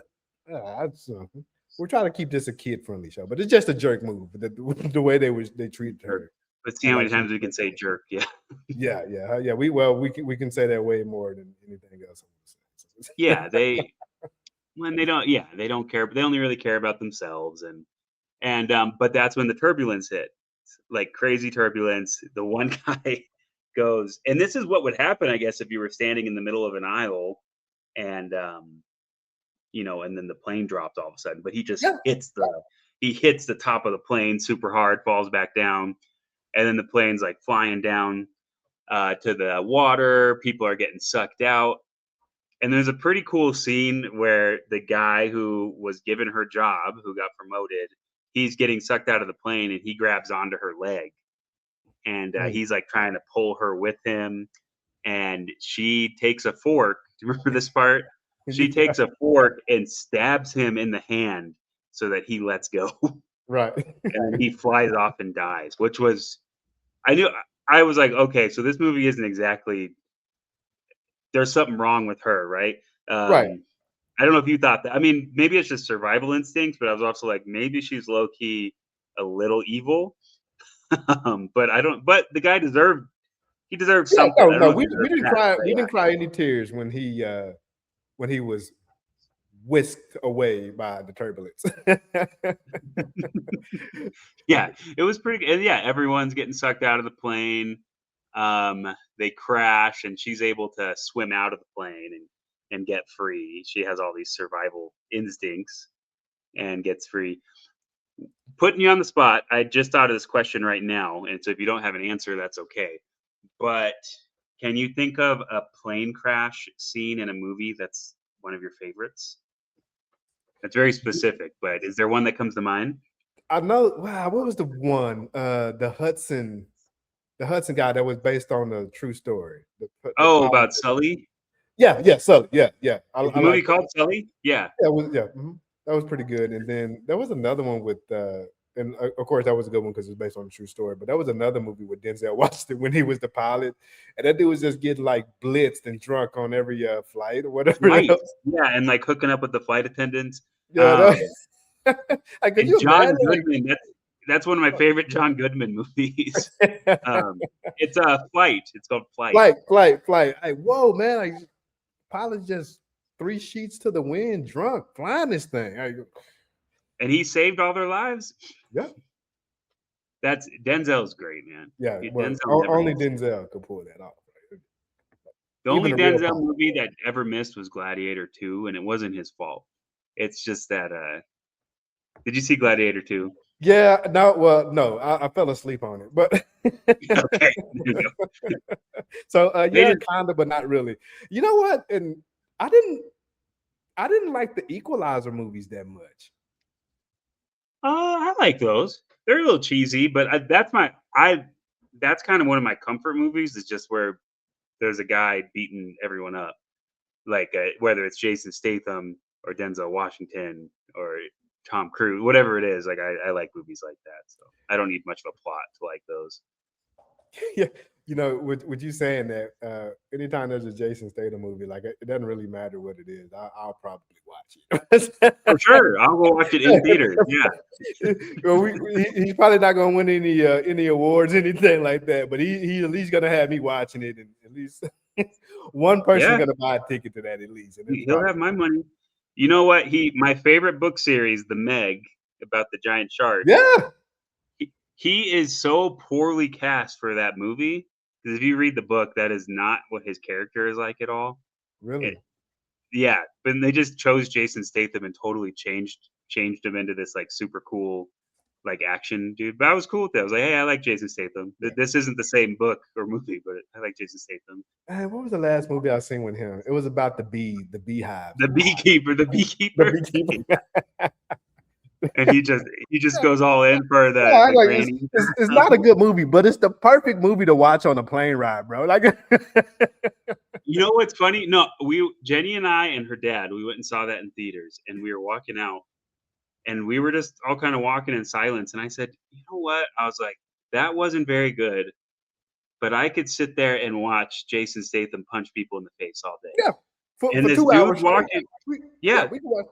we're trying to keep this a kid friendly show, but it's just a jerk move. The way they treated
Sure.
her,
Let's see how
like
many times we can say jerk, yeah.
yeah. We can say that way more than anything else.
Yeah, they when they don't yeah, they don't care, but they only really care about themselves, but that's when the turbulence hit, like crazy turbulence. The one guy goes, and this is what would happen, I guess, if you were standing in the middle of an aisle and, and then the plane dropped all of a sudden, but
Yeah,
he hits the top of the plane super hard, falls back down, and then the plane's like flying down to the water. People are getting sucked out. And there's a pretty cool scene where the guy who was given her job, who got promoted, he's getting sucked out of the plane and he grabs onto her leg. And
mm.
he's like trying to pull her with him. And she takes a fork. Do you remember this part? She
Yeah,
takes a fork and stabs him in the hand so that he lets go.
right.
And then he flies off and dies, which was, I knew, I was like, okay, so this movie isn't exactly, there's something wrong with her, right?
Right.
I don't know if you thought that. I mean, maybe it's just survival instincts, but I was also like, maybe she's low key a little evil. But I don't. But the guy he deserved
Yeah,
something. I don't
no,
know if he
we
deserved
didn't
that,
cry.
but
We
yeah,
didn't cry any tears when he was whisked away by the turbulence.
yeah, it was pretty. And yeah, everyone's getting sucked out of the plane. They crash, and she's able to swim out of the plane and get free. She has all these survival instincts and gets free. Putting you on the spot, I just thought of this question right now, and so if you don't have an answer, that's okay. But can you think of a plane crash scene in a movie that's one of your favorites? That's very specific, but is there one that comes to mind?
I know. Wow, what was the one? The Hudson guy that was based on a true story. The
Oh,
pilot.
about Sully?
Yeah, yeah, Sully. Yeah, yeah.
Is
I
the
like
movie
that.
called Sully? Yeah.
Yeah, that was pretty good. And then there was another one with, and of course that was a good one because it's based on a true story. But that was another movie with Denzel Washington when he was the pilot, and that dude was just getting like blitzed and drunk on every flight or whatever
Right.
else.
Yeah, and, like, hooking up with the flight attendants.
Yeah,
Um,
like, could
and
you
John
imagine? Like,
Goodman, that's one of my favorite John Goodman movies. It's a Flight. It's called Flight.
flight. Like, whoa, man! Like, pilot just 3 sheets to the wind, drunk, flying this thing. Like,
And he saved all their lives.
yeah,
That's Denzel's great, man.
yeah. Well,
Denzel never
only
misses.
Denzel could pull that off.
The
Even
only
a real
Denzel
pilot.
movie that ever missed was Gladiator 2, and it wasn't his fault. It's just that, did you see Gladiator 2?
Yeah, no, well, no, I fell asleep on it, but
Okay, there you go.
so
They
yeah,
did
kind of, but not really. You know what? And I didn't, I didn't like the Equalizer movies that much.
I like those. They're a little cheesy, but that's kind of one of my comfort movies, is just where there's a guy beating everyone up, like, whether it's Jason Statham or Denzel Washington or Tom Cruise, whatever it is. Like, I like movies like that, so I don't need much of a plot to like those.
Yeah, with you saying that, anytime there's a Jason Statham movie, like it doesn't really matter what it is. I'll probably watch
For sure, I'll go watch it in theaters. Yeah,
it. Well, he's probably not going to win any awards, anything like that. But he at least going to have me watching it, and at least one person
yeah,
going to buy a ticket to that at least, and it's
he'll
probably
have my money. You know what? My favorite book series, The Meg, about the giant shark.
yeah,
He is so poorly cast for that movie, because if you read the book, that is not what his character is like at all. It
really.
Yeah, but they just chose Jason Statham and totally changed him into this, like, super cool, like, action dude, but I was cool with that. I was like, "Hey, I like Jason Statham.
Yeah.
This isn't the same book or movie, but I like Jason Statham."
What was the last movie I seen with him? It was about the beehives,
The beekeeper, the
the
beekeeper,
beekeeper.
and he just goes all in for
Yeah, I
the
like
granny.
it's not a good movie, but it's the perfect movie to watch on a plane ride, bro. Like,
You know what's funny? No, Jenny and I and her dad, we went and saw that in theaters, and we were walking out, and we were just all kinda walking in silence, and I said, "You know what?" I was like, "That wasn't very good, but I could sit there and watch Jason Statham punch people in the face all day."
yeah,
And
for
this
2 hours
dude
straight.
walking
Yeah,
Yeah,
we can watch.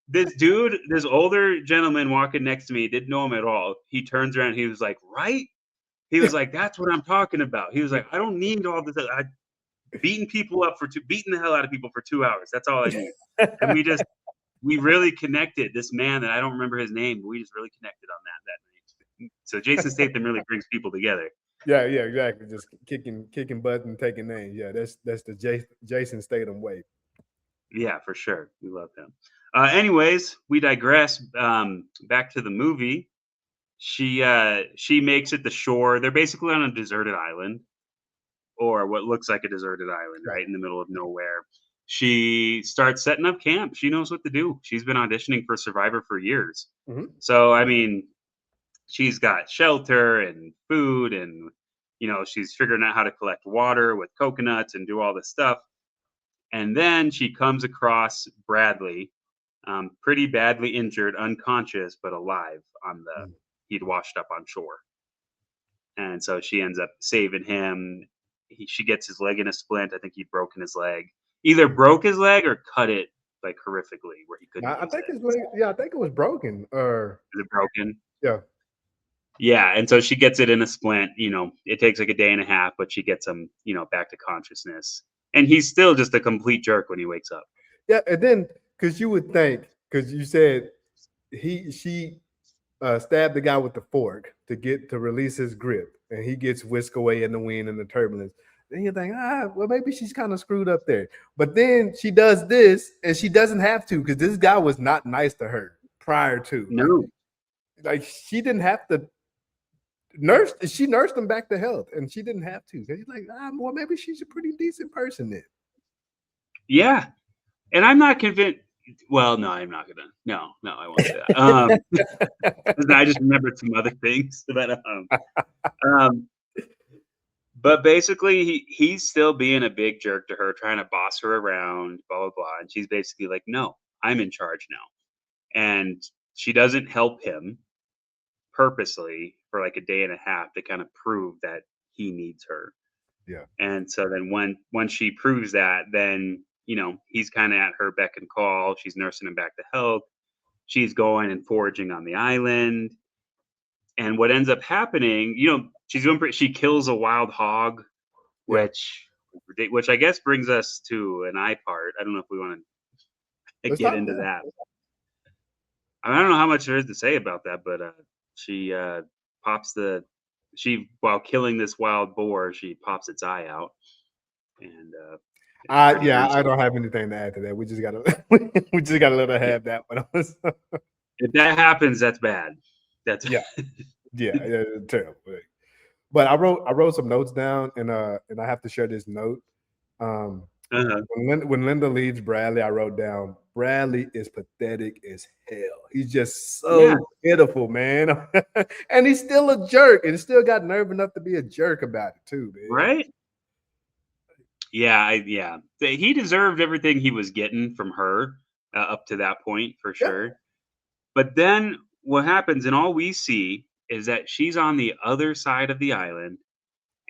this older gentleman walking next to me, didn't know him at all. He turns around, he was like, "Right?" He was like, "That's what I'm talking about." He was like, "I don't need all this, beating the hell out of people for 2 hours. That's all I need." And we really connected. This man that I don't remember his name, but we just really connected on that night. So Jason Statham really brings people together.
Yeah, yeah, exactly. Just kicking butt and taking names. Yeah, that's the Jason Statham way.
Yeah, for sure. We love him. Anyways, we digress. Back to the movie. She makes it the shore. They're basically on a deserted island, or what looks like a deserted island,
Right.
right in the middle of nowhere. She starts setting up camp. She knows what to do. She's been auditioning for Survivor for years.
Hmm.
So I mean, she's got shelter and food, and she's figuring out how to collect water with coconuts and do all this stuff. And then she comes across Bradley, pretty badly injured, unconscious, but alive on the he'd washed up on shore. And so she ends up saving him. She gets his leg in a splint. I think he'd broken his leg. Either broke his leg or cut it, like, horrifically, where he couldn't
I
use
think
it.
yeah, I think it was broken. Or
Is it broken?
yeah,
Yeah, and so she gets it in a splint. It takes like a day and a half, but she gets him, back to consciousness. And he's still just a complete jerk when he wakes up.
yeah, and then because you would think, because you said she stabbed the guy with the fork to release his grip, and he gets whisked away in the wind and the turbulence. Then you think, well, maybe she's kind of screwed up there. But then she does this, and she doesn't have to, because this guy was not nice to her prior to.
No.
Like she didn't have to nurse. She nursed him back to health, and she didn't have to. He's like, well, maybe she's a pretty decent person then.
Yeah. And I'm not convinced. Well, no, I'm not gonna. No, I won't say that. I just remembered some other things about but basically, he's still being a big jerk to her, trying to boss her around, blah blah blah, and she's basically like, "No, I'm in charge now," and she doesn't help him purposely for like a day and a half to kind of prove that he needs her.
Yeah.
And so then when she proves that, then he's kind of at her beck and call. She's nursing him back to health. She's going and foraging on the island. And what ends up happening, she's doing she kills a wild hog,
Yeah.
which I guess brings us to an eye part. I don't know if we want to
Let's
get
talk.
into that. I don't know how much there is to say about that, but she pops while killing this wild boar, she pops its eye out, and
Yeah, I don't have anything to add to that. We just gotta we just gotta let her have that one.
If that happens, that's bad. That's
yeah, terrible. But I wrote some notes down, and I have to share this note. When Linda leaves Bradley, I wrote down, Bradley is pathetic as hell. He's just so pitiful, man. And he's still a jerk, and still got nerve enough to be a jerk about it too, man.
Right? Yeah. He deserved everything he was getting from her up to that point, for sure. Yeah. But then what happens, and all we see is that she's on the other side of the island,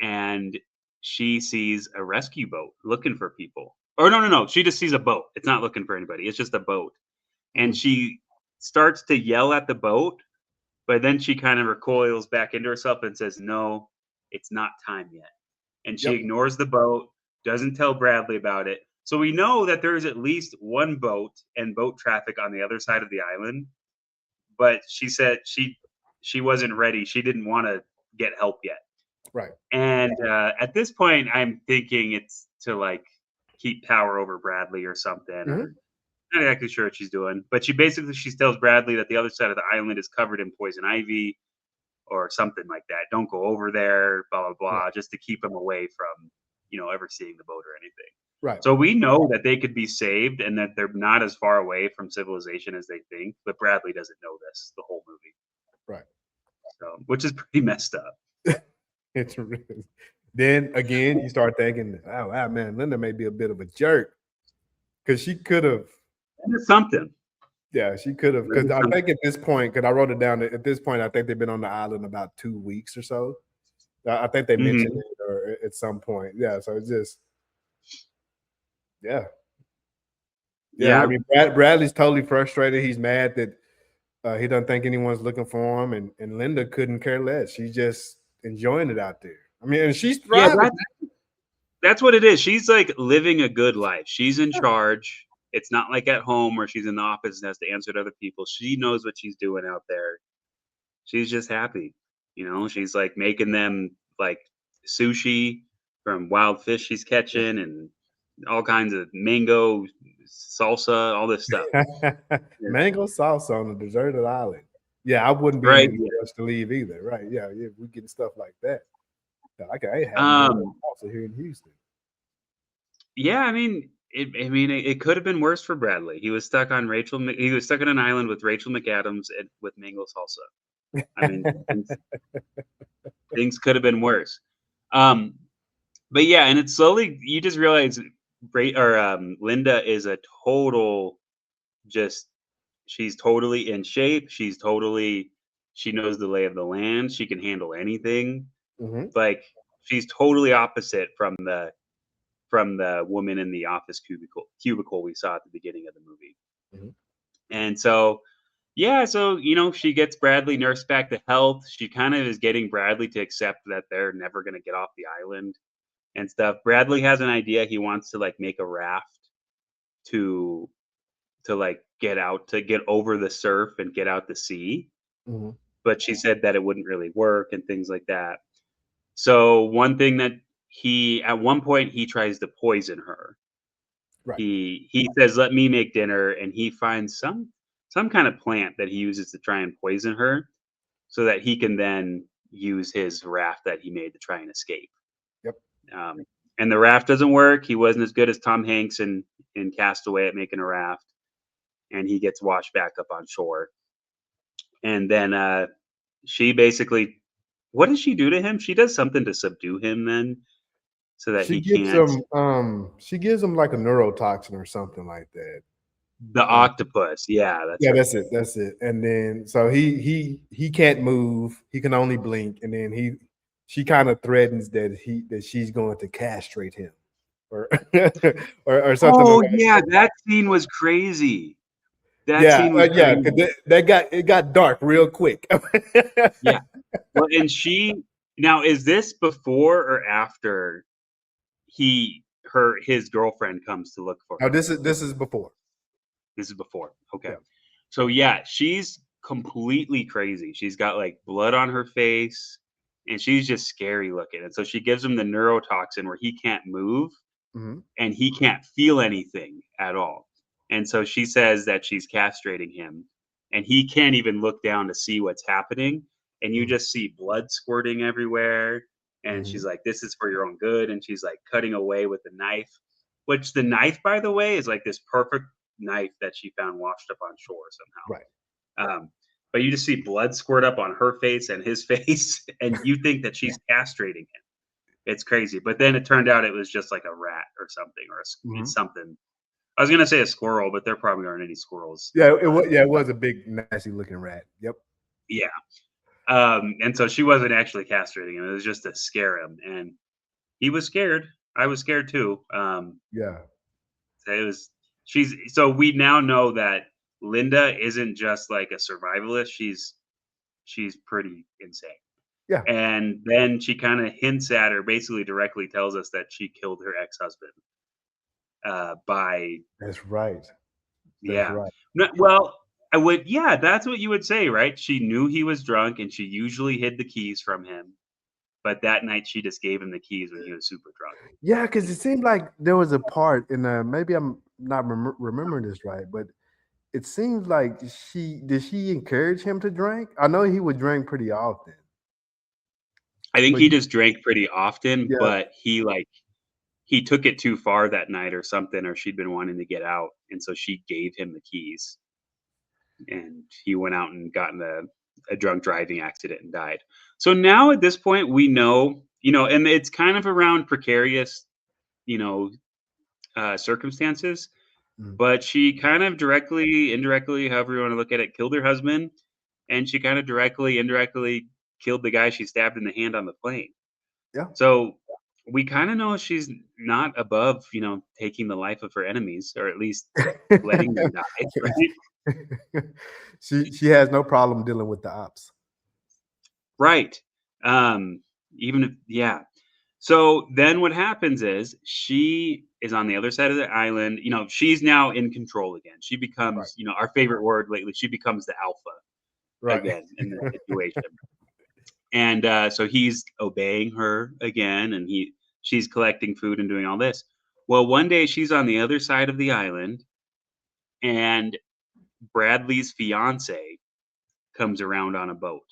and she sees a rescue boat looking for people. Or no. She just sees a boat. It's not looking for anybody. It's just a boat. And she starts to yell at the boat, but then she kind of recoils back into herself and says, "No, it's not time yet." And she
Yep.
ignores the boat, doesn't tell Bradley about it. So we know that there's at least one boat and boat traffic on the other side of the island. But she said she wasn't ready. She didn't want to get help yet.
Right.
And at this point, I'm thinking it's to like keep power over Bradley or something, or not exactly sure what she's doing. But she tells Bradley that the other side of the island is covered in poison ivy or something like that. Don't go over there, blah blah blah, just to keep him away from ever seeing the boat or anything.
Right.
So we know that they could be saved and that they're not as far away from civilization as they think. But Bradley doesn't know this the whole movie.
Right.
So, which is pretty messed up.
It's really. Then again, you start thinking, "Oh wow, man, Linda may be a bit of a jerk because she could have
something."
Yeah, she could have. Because I think at this point, because I wrote it down. At this point, I think they've been on the island about 2 weeks or so. I think they mentioned it or at some point. Yeah, so it's just, yeah. I mean, Bradley's totally frustrated. He's mad that he doesn't think anyone's looking for him, and Linda couldn't care less. She's just enjoying it out there. I mean, and she's thriving.
Yeah, that's what it is. She's like living a good life. She's in charge. It's not like at home where she's in the office and has to answer to other people. She knows what she's doing out there. She's just happy. She's like making them like sushi from wild fish she's catching and all kinds of mango salsa, all this stuff.
Mango salsa on the deserted island. Yeah, I wouldn't be
right
to leave either. Right. Yeah, we getting stuff like that. I have salsa here in Houston.
Yeah, I mean, it could have been worse for Bradley. He was stuck on He was stuck on an island with Rachel McAdams and with mango salsa. I mean, things could have been worse. But yeah, and it's slowly you just realize Linda is a total she's totally in shape. She knows the lay of the land. She can handle anything. Like she's totally opposite from the woman in the office cubicle we saw at the beginning of the movie. And so she gets Bradley nursed back to health. She kind of is getting Bradley to accept that they're never going to get off the island and stuff. Bradley has an idea. He wants to like make a raft to like get over the surf and get out to sea. But she said that it wouldn't really work and things like that. So one thing that at one point he tries to poison her.
Right.
He says, "Let me make dinner," and he finds some kind of plant that he uses to try and poison her so that he can then use his raft that he made to try and escape.
Yep.
And the raft doesn't work. He wasn't as good as Tom Hanks in Castaway at making a raft, and he gets washed back up on shore. And then she basically, what does she do to him? She does something to subdue him then, so that
she
he can't.
She gives him like a neurotoxin or something like that.
The octopus, yeah,
that's it. And then so he can't move. He can only blink. And then she kind of threatens that she's going to castrate him, or or something.
Oh yeah, that scene was crazy.
It got dark real quick.
Yeah. Well, and now is this before or after his girlfriend comes to look for her?
Oh, this is before.
This is before. Okay.
Yeah.
So yeah, she's completely crazy. She's got like blood on her face and she's just scary looking. And so she gives him the neurotoxin where he can't move and he can't feel anything at all. And so she says that she's castrating him and he can't even look down to see what's happening. And you just see blood squirting everywhere. And she's like, "This is for your own good." And she's like cutting away with the knife, which the knife, by the way, is like this perfect knife that she found washed up on shore somehow.
Right.
But you just see blood squirt up on her face and his face, and you think that she's castrating him. It's crazy. But then it turned out it was just like a rat or something, or something. I was gonna say a squirrel, but there probably aren't any squirrels.
Yeah, it was a big nasty looking rat. Yep.
Yeah. And so she wasn't actually castrating him. It was just to scare him, and he was scared. I was scared too.
Yeah.
It was she's so we now know that Linda isn't just like a survivalist. She's pretty insane.
Yeah.
And then she kind of hints at her, basically directly tells us that she killed her ex-husband. By
That's right. That's
Yeah.
right.
Well, I would yeah, that's what you would say, right? She knew he was drunk and she usually hid the keys from him, but that night she just gave him the keys when he was super drunk.
Yeah, because it seemed like there was a part in maybe I'm not remembering this right, but it seems like she encourage him to drink? I know he would drink pretty often,
I think
but
he just drank pretty often,
yeah,
but he took it too far that night or something, or she'd been wanting to get out, and so she gave him the keys, and he went out and got in a drunk driving accident and died. So now at this point, we know, and it's kind of around precarious, you know, circumstances,
mm,
but she kind of directly, indirectly, however you want to look at it, killed her husband, and she kind of directly, indirectly killed the guy she stabbed in the hand on the plane.
yeah.
So we kind of know she's not above, taking the life of her enemies, or at least letting them die, right?
She has no problem dealing with the ops.
Right. Um, even if, yeah. So then what happens is she is on the other side of the island. She's now in control again. She
Right,
becomes, our favorite word lately, she becomes the alpha
right.
again in this situation. And so he's obeying her again, and she's collecting food and doing all this. Well, one day she's on the other side of the island, and Bradley's fiance comes around on a boat,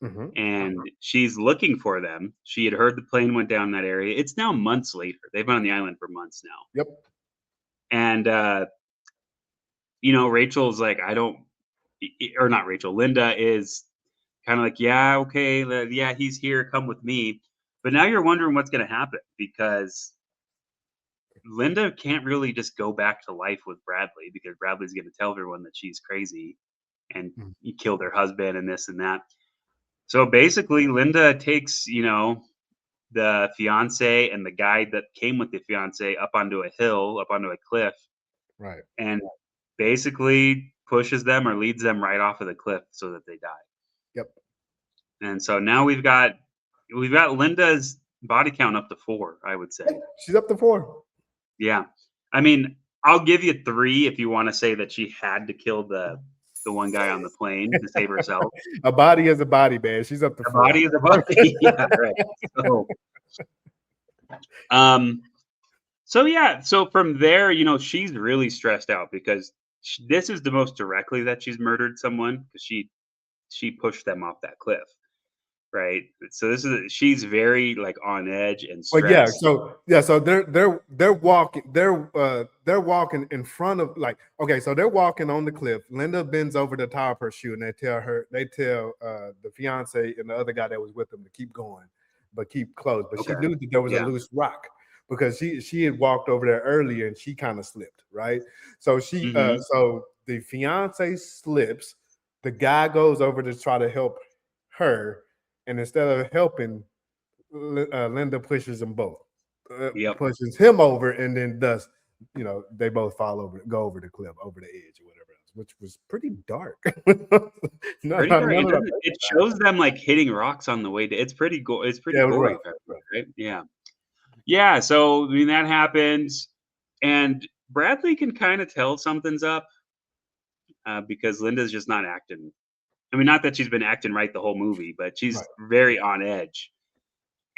Mhm.
and she's looking for them. She had heard the plane went down that area. It's now months later. They've been on the island for months now,
Yep.
and Rachel's like, I don't, or not Rachel. Linda is kind of like, yeah, okay, yeah, he's here. Come with me. But now you're wondering what's going to happen because Linda can't really just go back to life with Bradley because Bradley's going to tell everyone that she's crazy and
Mm,
he killed her husband and this and that. So basically, Linda takes, the fiance and the guy that came with the fiance up onto a hill, up onto a cliff,
right.
and basically pushes them or leads them right off of the cliff so that they die.
Yep.
And so now we've got Linda's body count up to 4, I would say.
She's up to 4.
Yeah. I mean, I'll give you 3 if you wanna say that she had to kill the one guy on the plane to save herself.
A body is a body, man. She's up to
A
4.
body is a body. Yeah, right. So, um, so from there, she's really stressed out because this is the most directly that she's murdered someone because she pushed them off that cliff, right? So she's very like on edge and
Well, yeah.
stressed.
So they're walking. They're walking in front of okay. So they're walking on the cliff. Linda bends over the top of her shoe, and they tell the fiance and the other guy that was with them to keep going, but keep close. But she
Okay.
knew that there was a
Yeah.
loose rock because she had walked over there earlier and she kind of slipped, right? So
Mhm.
so the fiance slips. The guy goes over to try to help her, and instead of helping, Linda pushes them both,
Yep.
pushes him over, and then thus, they both go over the cliff, over the edge, or whatever else, which was pretty dark. no,
Pretty dark.
none
It
of
doesn't it shows them, like, hitting rocks on the way to it's pretty
Yeah, it was
gory
rough.
if I remember, right? Yeah. Yeah, so, I mean, that happens, and Bradley can kinda tell something's up, because Linda's just not acting. I mean, not that she's been acting right the whole movie, but
Right,
she's very on edge,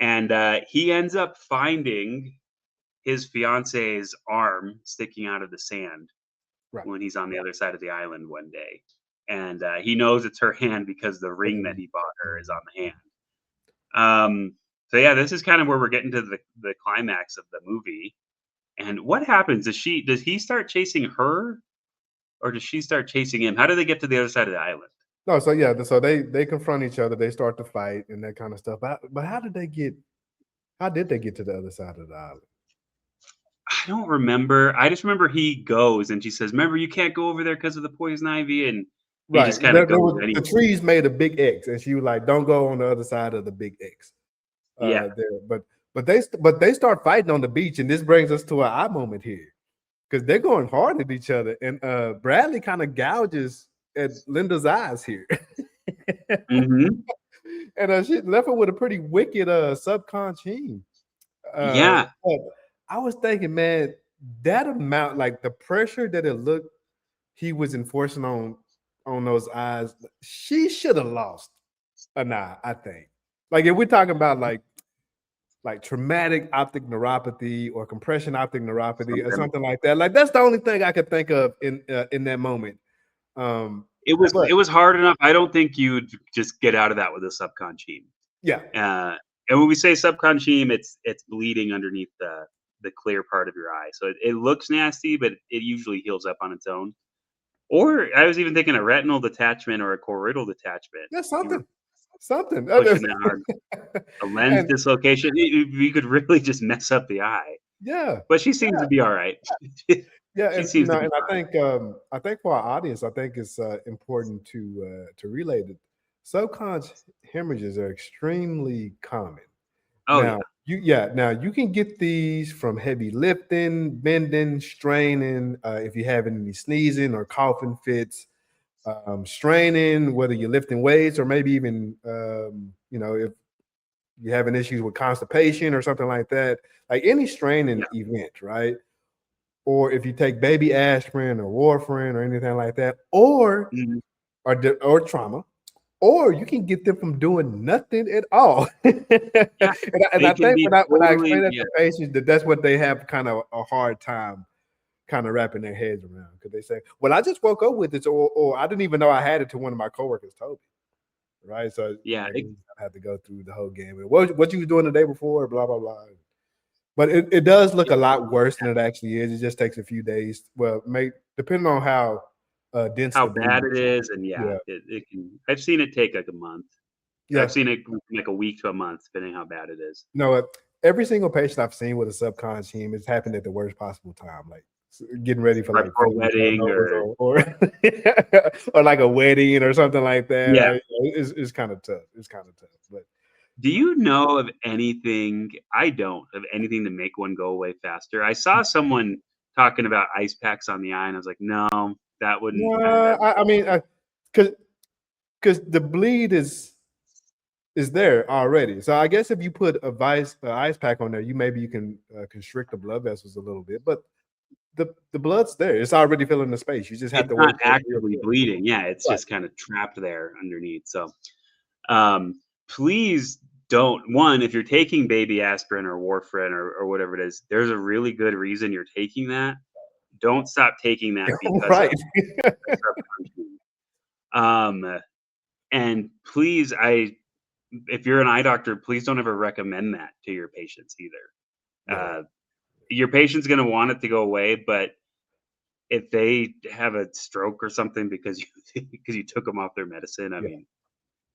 and, he ends up finding his fiance's arm sticking out of the sand
right.
when he's on the other side of the island one day, and, he knows it's her hand because the ring that he bought her is on the hand. So yeah, this is kind of where we're getting to the climax of the movie. And what happens? Does he start chasing her or does she start chasing him? How do they get to the other side of the island?
No, so yeah, so they confront each other, they start to fight and that kind of stuff. But how did they get? How did they get to the other side of the island?
I don't remember. I just remember he goes and she says, "Remember, you can't go over there because of the poison ivy." And He
Right.
just kind of
There
goes
was the
anywhere.
trees made a big X, and she was like, "Don't go on the other side of the big X."
Yeah.
There, but they start fighting on the beach, and this brings us to an eye moment here because they're going hard at each other, and Bradley kind of gouges at Linda's eyes here,
Hmm.
and she left her with a pretty wicked subconscious.
Yeah.
But I was thinking, man, that amount, like the pressure that it looked he was enforcing on those eyes, she should have lost an eye, I think. Like if we're talking about like traumatic optic neuropathy or compression optic neuropathy or
Something.
something like that. Like that's the only thing I could think of in that moment. But
It was hard enough. I don't think you'd just get out of that with a subconcheme.
yeah,
And when we say subconcheme, it's bleeding underneath the clear part of your eye. So it looks nasty, but it usually heals up on its own. Or I was even thinking a retinal detachment or a choroidal detachment.
that's
You were
something.
pushing that hard. A lens
And
dislocation. You could really just mess up the eye.
yeah,
But she seems to be all right.
yeah,
She
and
seems to be
and
fine.
I think for our audience, I think it's important to relay that subconscious hemorrhages are extremely common.
Oh
Now
yeah.
now you can get these from heavy lifting, bending, straining. If you're having any sneezing or coughing fits, straining, whether you're lifting weights or maybe even if you're having issues with constipation or something like that, like any straining
Yeah.
event, right? Or if you take baby aspirin or warfarin or anything like that, or
Mhm.
or trauma, or you can get them from doing nothing at all. and,
Yeah.
I
They can
think
be
when I explain
totally,
that
yeah.
to patients, that's what they have kind of a hard time kind of wrapping their heads around because they say, "Well, I just woke up with it, or I didn't even know I had it till one of my coworkers told me." Right? So
Yeah.
I have to go through the whole game. What you was doing the day before? Blah blah blah. But it does look a lot worse than it actually is. It just takes a few days. Well, depending on how dense
How
the bleed
bad it
is.
is, and yeah,
Yeah,
it can. I've seen it take like a month.
yeah.
I've seen it go from like a week to a month, depending how bad it is.
You know what? Every single patient I've seen with a subconscious heme, it's happened at the worst possible time, like getting ready for
Right
like
before a
family
wedding
photos
or
or like a wedding or something like that.
yeah.
It's kind of tough. It's kind of tough, but
Do you know of anything I don't, of anything to make one go away faster? I saw someone talking about ice packs on the eye, and I was like, "No, that wouldn't
no,
that."
I mean, because the bleed is there already. So I guess if you put ice pack on there, you can constrict the blood vessels a little bit, but the blood's there. It's already filling the space. You just have
It's
to wait
not
for it to
actively
reappear.
bleeding. Yeah, it's
Right.
just kinda trapped there underneath, so, please don't 1, if you're taking baby aspirin or warfarin or whatever it is, there's a really good reason you're taking that. Don't stop taking that because
Right.
of the subconscious. And please, if you're an eye doctor, please don't ever recommend that to your patients either.
Yeah.
Your patient's going to want it to go away, but if they have a stroke or something because you because you took them off their medicine, I
Yeah.
mean,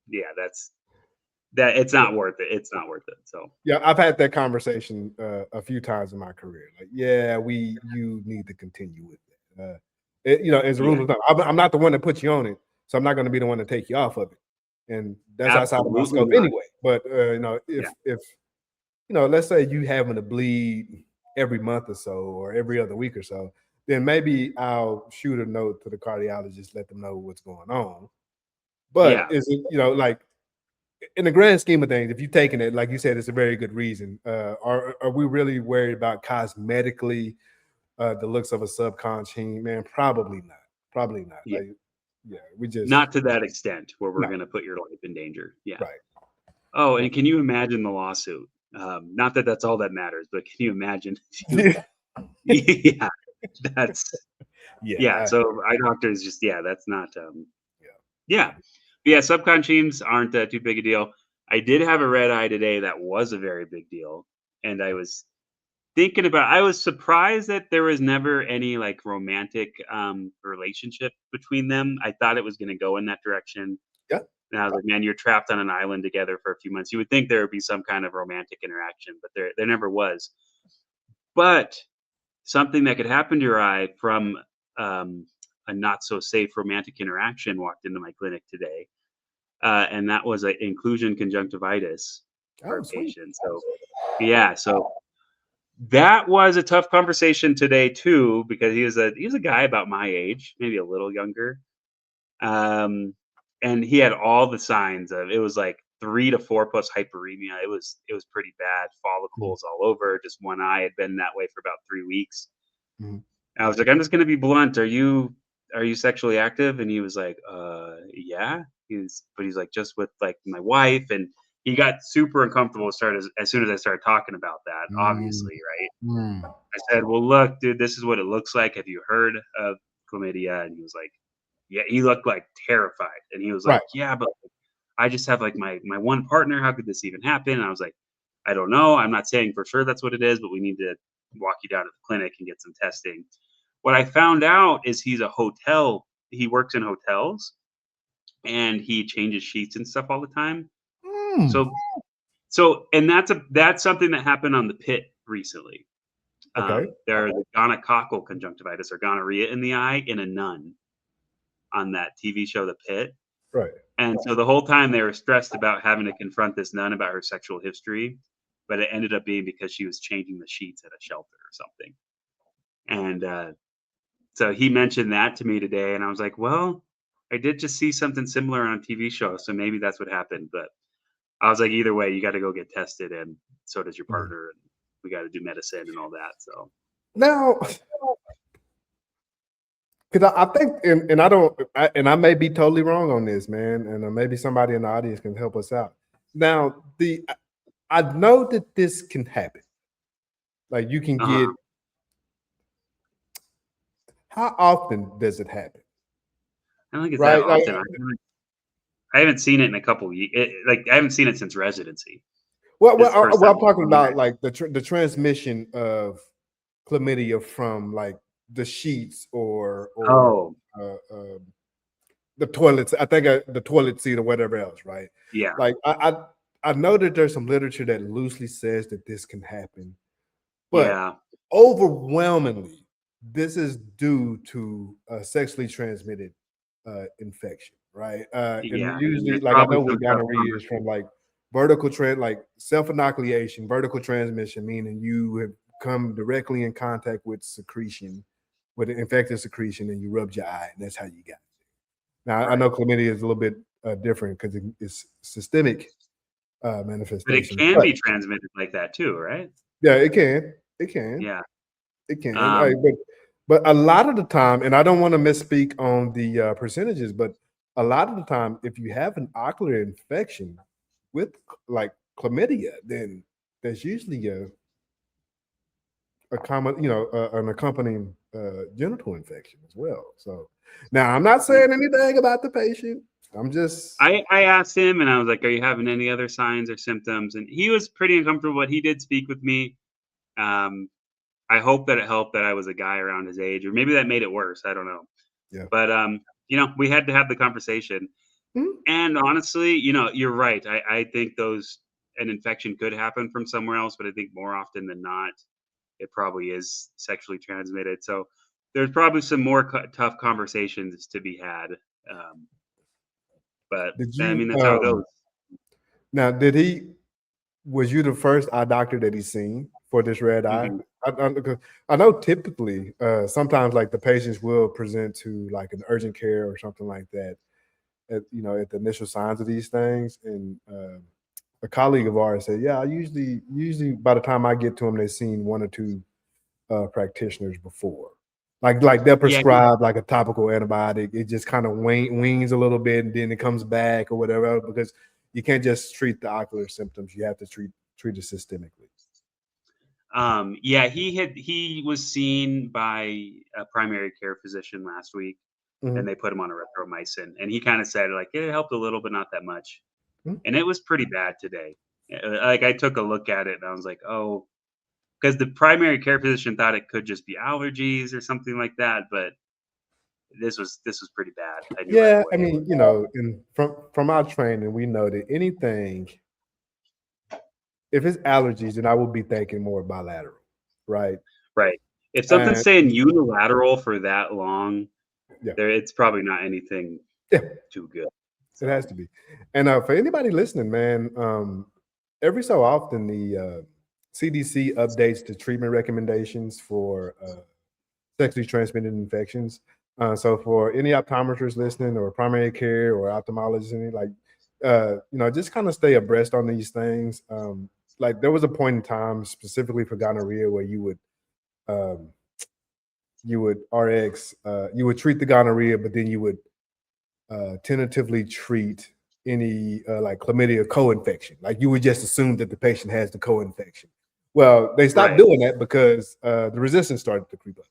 yeah, that it's not worth it. It's not worth it. So
Yeah, I've had that conversation a few times in my career. Like, yeah, you need to continue with it. As a
yeah,
rule of thumb, I'm not the one that puts you on it, so I'm not going to be the one to take you off of it, and that's outside of my
absolutely
scope
not.
anyway. But
Yeah,
if let's say you having to bleed every month or so, or every other week or so, then maybe I'll shoot a note to the cardiologist, let them know what's going on. But
yeah,
is it like in the grand scheme of things, if you're taking it, like you said, it's a very good reason. Are we really worried about cosmetically the looks of a subconscious? Man, probably not. Probably not.
yeah.
Like, yeah, we just
Not to that extent where we're
no,
going to put your life in danger. Yeah.
right.
Oh,
Yeah.
and can you imagine the lawsuit? Not that that's all that matters, but can you imagine if you yeah, that's yeah,
Yeah.
so eye doctors just yeah, that's not,
Yeah.
yeah. Yeah, subcontinuums aren't, too big a deal. I did have a red eye today that was a very big deal, and I was surprised that there was never any, like, romantic, relationship between them. I thought it was gonna go in that direction,
Yeah.
and I was like, "Man, you're trapped on an island together for a few months." You would think there would be some kind of romantic interaction, but there never was. But something that could happen to your eye from, um, a not so safe romantic interaction walked into my clinic today, and that was an inclusion conjunctivitis for
Oh,
a
sweet.
patient. So yeah, so that was a tough conversation today too, because he was a guy about my age, maybe a little younger. Um, and he had all the signs of it was like 3 to 4 plus hyperemia. It was pretty bad.
Mhm,
Follicles all over. Just one eye had been that way for about 3 weeks.
mhm.
And I was like, I'm just gonna be blunt. Are you sexually active? And he was like, yeah. But he's like, just with like my wife. And he got super uncomfortable as soon as I started talking about that,
Mm,
obviously, right?
mm.
I said, well, look, dude, this is what it looks like. Have you heard of chlamydia? And he was like, yeah, he looked like terrified. And he was
Right.
like, yeah, but I just have like my one partner. How could this even happen? And I was like, I don't know. I'm not saying for sure that's what it is, but we need to walk you down to the clinic and get some testing. What I found out is he works in hotels and he changes sheets and stuff all the time.
Mm.
So and that's something that happened on the pit recently.
Okay.
There's gonococcal conjunctivitis or gonorrhea in the eye in a nun on that TV show, The Pit.
Right.
And so the whole time they were stressed about having to confront this nun about her sexual history, but it ended up being because she was changing the sheets at a shelter or something. And so he mentioned that to me today, and I was like, well, I did just see something similar on a TV show, so maybe that's what happened. But I was like, either way, you got to go get tested, and so does your
Mhm.
partner, and we got to do medicine and all that. So
Now, because I think, and I don't, and I may be totally wrong on this, man, and maybe somebody in the audience can help us out. Now, I know that this can happen. Like you can
uh-huh.
get. How often does it happen?
I don't think it's that
Right. Like,
often. I haven't seen it in a couple years. Like I haven't seen it since residency. This is the first time
I'm talking
I've seen
about
it.
like the transmission of chlamydia from like the sheets or
Oh,
uh, the toilets. I think the toilet seat or whatever else. Right.
yeah,
Like I know that there's some literature that loosely says that this can happen, but
yeah,
overwhelmingly, this is due to a sexually transmitted infection, right? And
yeah.
usually,
There's
like I
probably
know with
some tough
gonorrhea is from
conversations.
like vertical trend, like self-inoculation, vertical transmission, meaning you have come directly in contact with secretion, with an infected secretion, and you rubbed your eye, and that's how you got it. Now I
Right.
know chlamydia is a little bit different because it's systemic
But it
manifestation,
can
but
be transmitted like that too, right?
yeah, it can.
Yeah.
It can,
Um,
but a lot of the time, and I don't want to misspeak on the percentages, but a lot of the time, if you have an ocular infection with like chlamydia, then there's usually a common, an accompanying genital infection as well. So now I'm not
yeah.
saying anything about the patient. I'm just
I asked him and I was like, "Are you having any other signs or symptoms?" And he was pretty uncomfortable, but he did speak with me. Um, I hope that it helped that I was a guy around his age, or maybe that made it worse. I don't know.
yeah.
But we had to have the conversation.
Mhm.
And honestly, you're right. I think an infection could happen from somewhere else, but I think more often than not, it probably is sexually transmitted. So there's probably some more tough conversations to be had. Um, but
Did
I
you
mean, that's how it goes.
now? Did he? Was you the first eye doctor that he's seen for this red eye?
Mhm.
Because I know typically, sometimes like the patients will present to like an urgent care or something like that at the initial signs of these things. And a colleague of ours said, "Yeah, I usually by the time I get to them, they've seen one or two practitioners before. Like they'll
Yeah,
prescribe like a topical antibiotic. It just kind of wings a little bit, and then it comes back or whatever because you can't just treat the ocular symptoms. You have to treat it systemically."
yeah, he was seen by a primary care physician last week, and
Mhm.
they put him on erythromycin, and he kind of said like it helped a little, but not that much.
Mhm.
And it was pretty bad today. Like I took a look at it, and I was like, oh, because the primary care physician thought it could just be allergies or something like that, but this was pretty bad. I knew right
Yeah,
away
I
it was.
mean, and from our training, we know that anything, if it's allergies, then I will be thinking more bilateral, right?
Right. If something's
And
staying unilateral for that long,
Yeah.
It's probably not anything
Yeah.
too good.
It has to be. And for anybody listening, man, every so often the CDC updates the treatment recommendations for sexually transmitted infections. So for any optometrists listening, or primary care, or ophthalmologists, any just kind of stay abreast on these things. Like there was a point in time specifically for gonorrhea where um, you would RX, you would treat the gonorrhea, but then you would tentatively treat any like chlamydia co-infection. Like you would just assume that the patient has the co-infection. Well, they stopped doing that because the resistance started to creep up.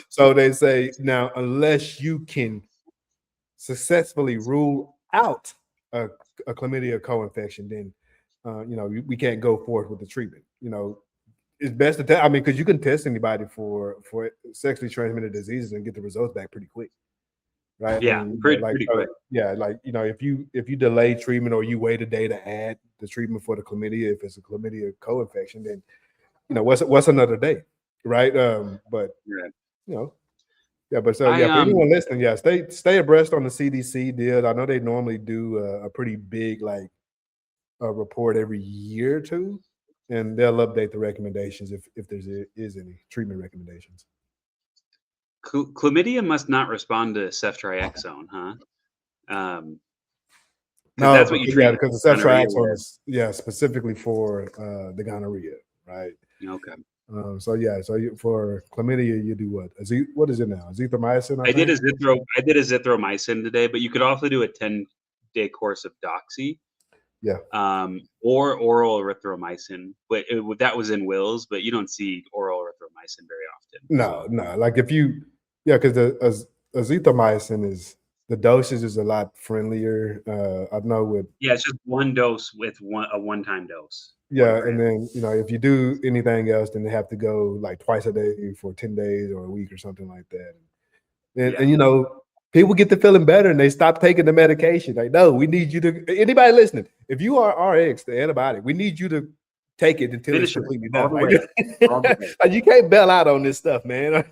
So they say now, unless you can successfully rule out a chlamydia co-infection, then we can't go forth with the treatment. It's best to tell. I mean, because you can test anybody for sexually transmitted diseases and get the results back pretty quick, right?
Yeah,
And
pretty quick.
Yeah, like if you delay treatment, or you wait a day to add the treatment for the chlamydia, if it's a chlamydia co-infection, then what's another day, right? But yeah, but so for anyone listening, stay abreast on the CDC deal. I know they normally do a pretty big like a report every year or two, and they'll update the recommendations if there is any treatment recommendations.
Chlamydia must not respond to ceftriaxone, huh?
No,
that's what you treat
because the ceftriaxone is specifically for the gonorrhea, right?
Okay.
So for chlamydia, you do what? What is it now? Azithromycin,
I did a zithromycin today, but you could also do a 10-day course of doxy.
Yeah.
Or oral erythromycin, but that was in wills, but you don't see oral erythromycin very often.
No. Like because the azithromycin the dosage is a lot friendlier. I know
it's just one dose with a one-time dose.
Yeah, and then if you do anything else, then they have to go like twice a day for 10 days or a week or something like that. And people get to feeling better and they stop taking the medication. Like, no, we need you to. Anybody listening, if you are RX, the antibiotic, we need you to take it until it's completely done. Like, you can't bail out on this stuff, man.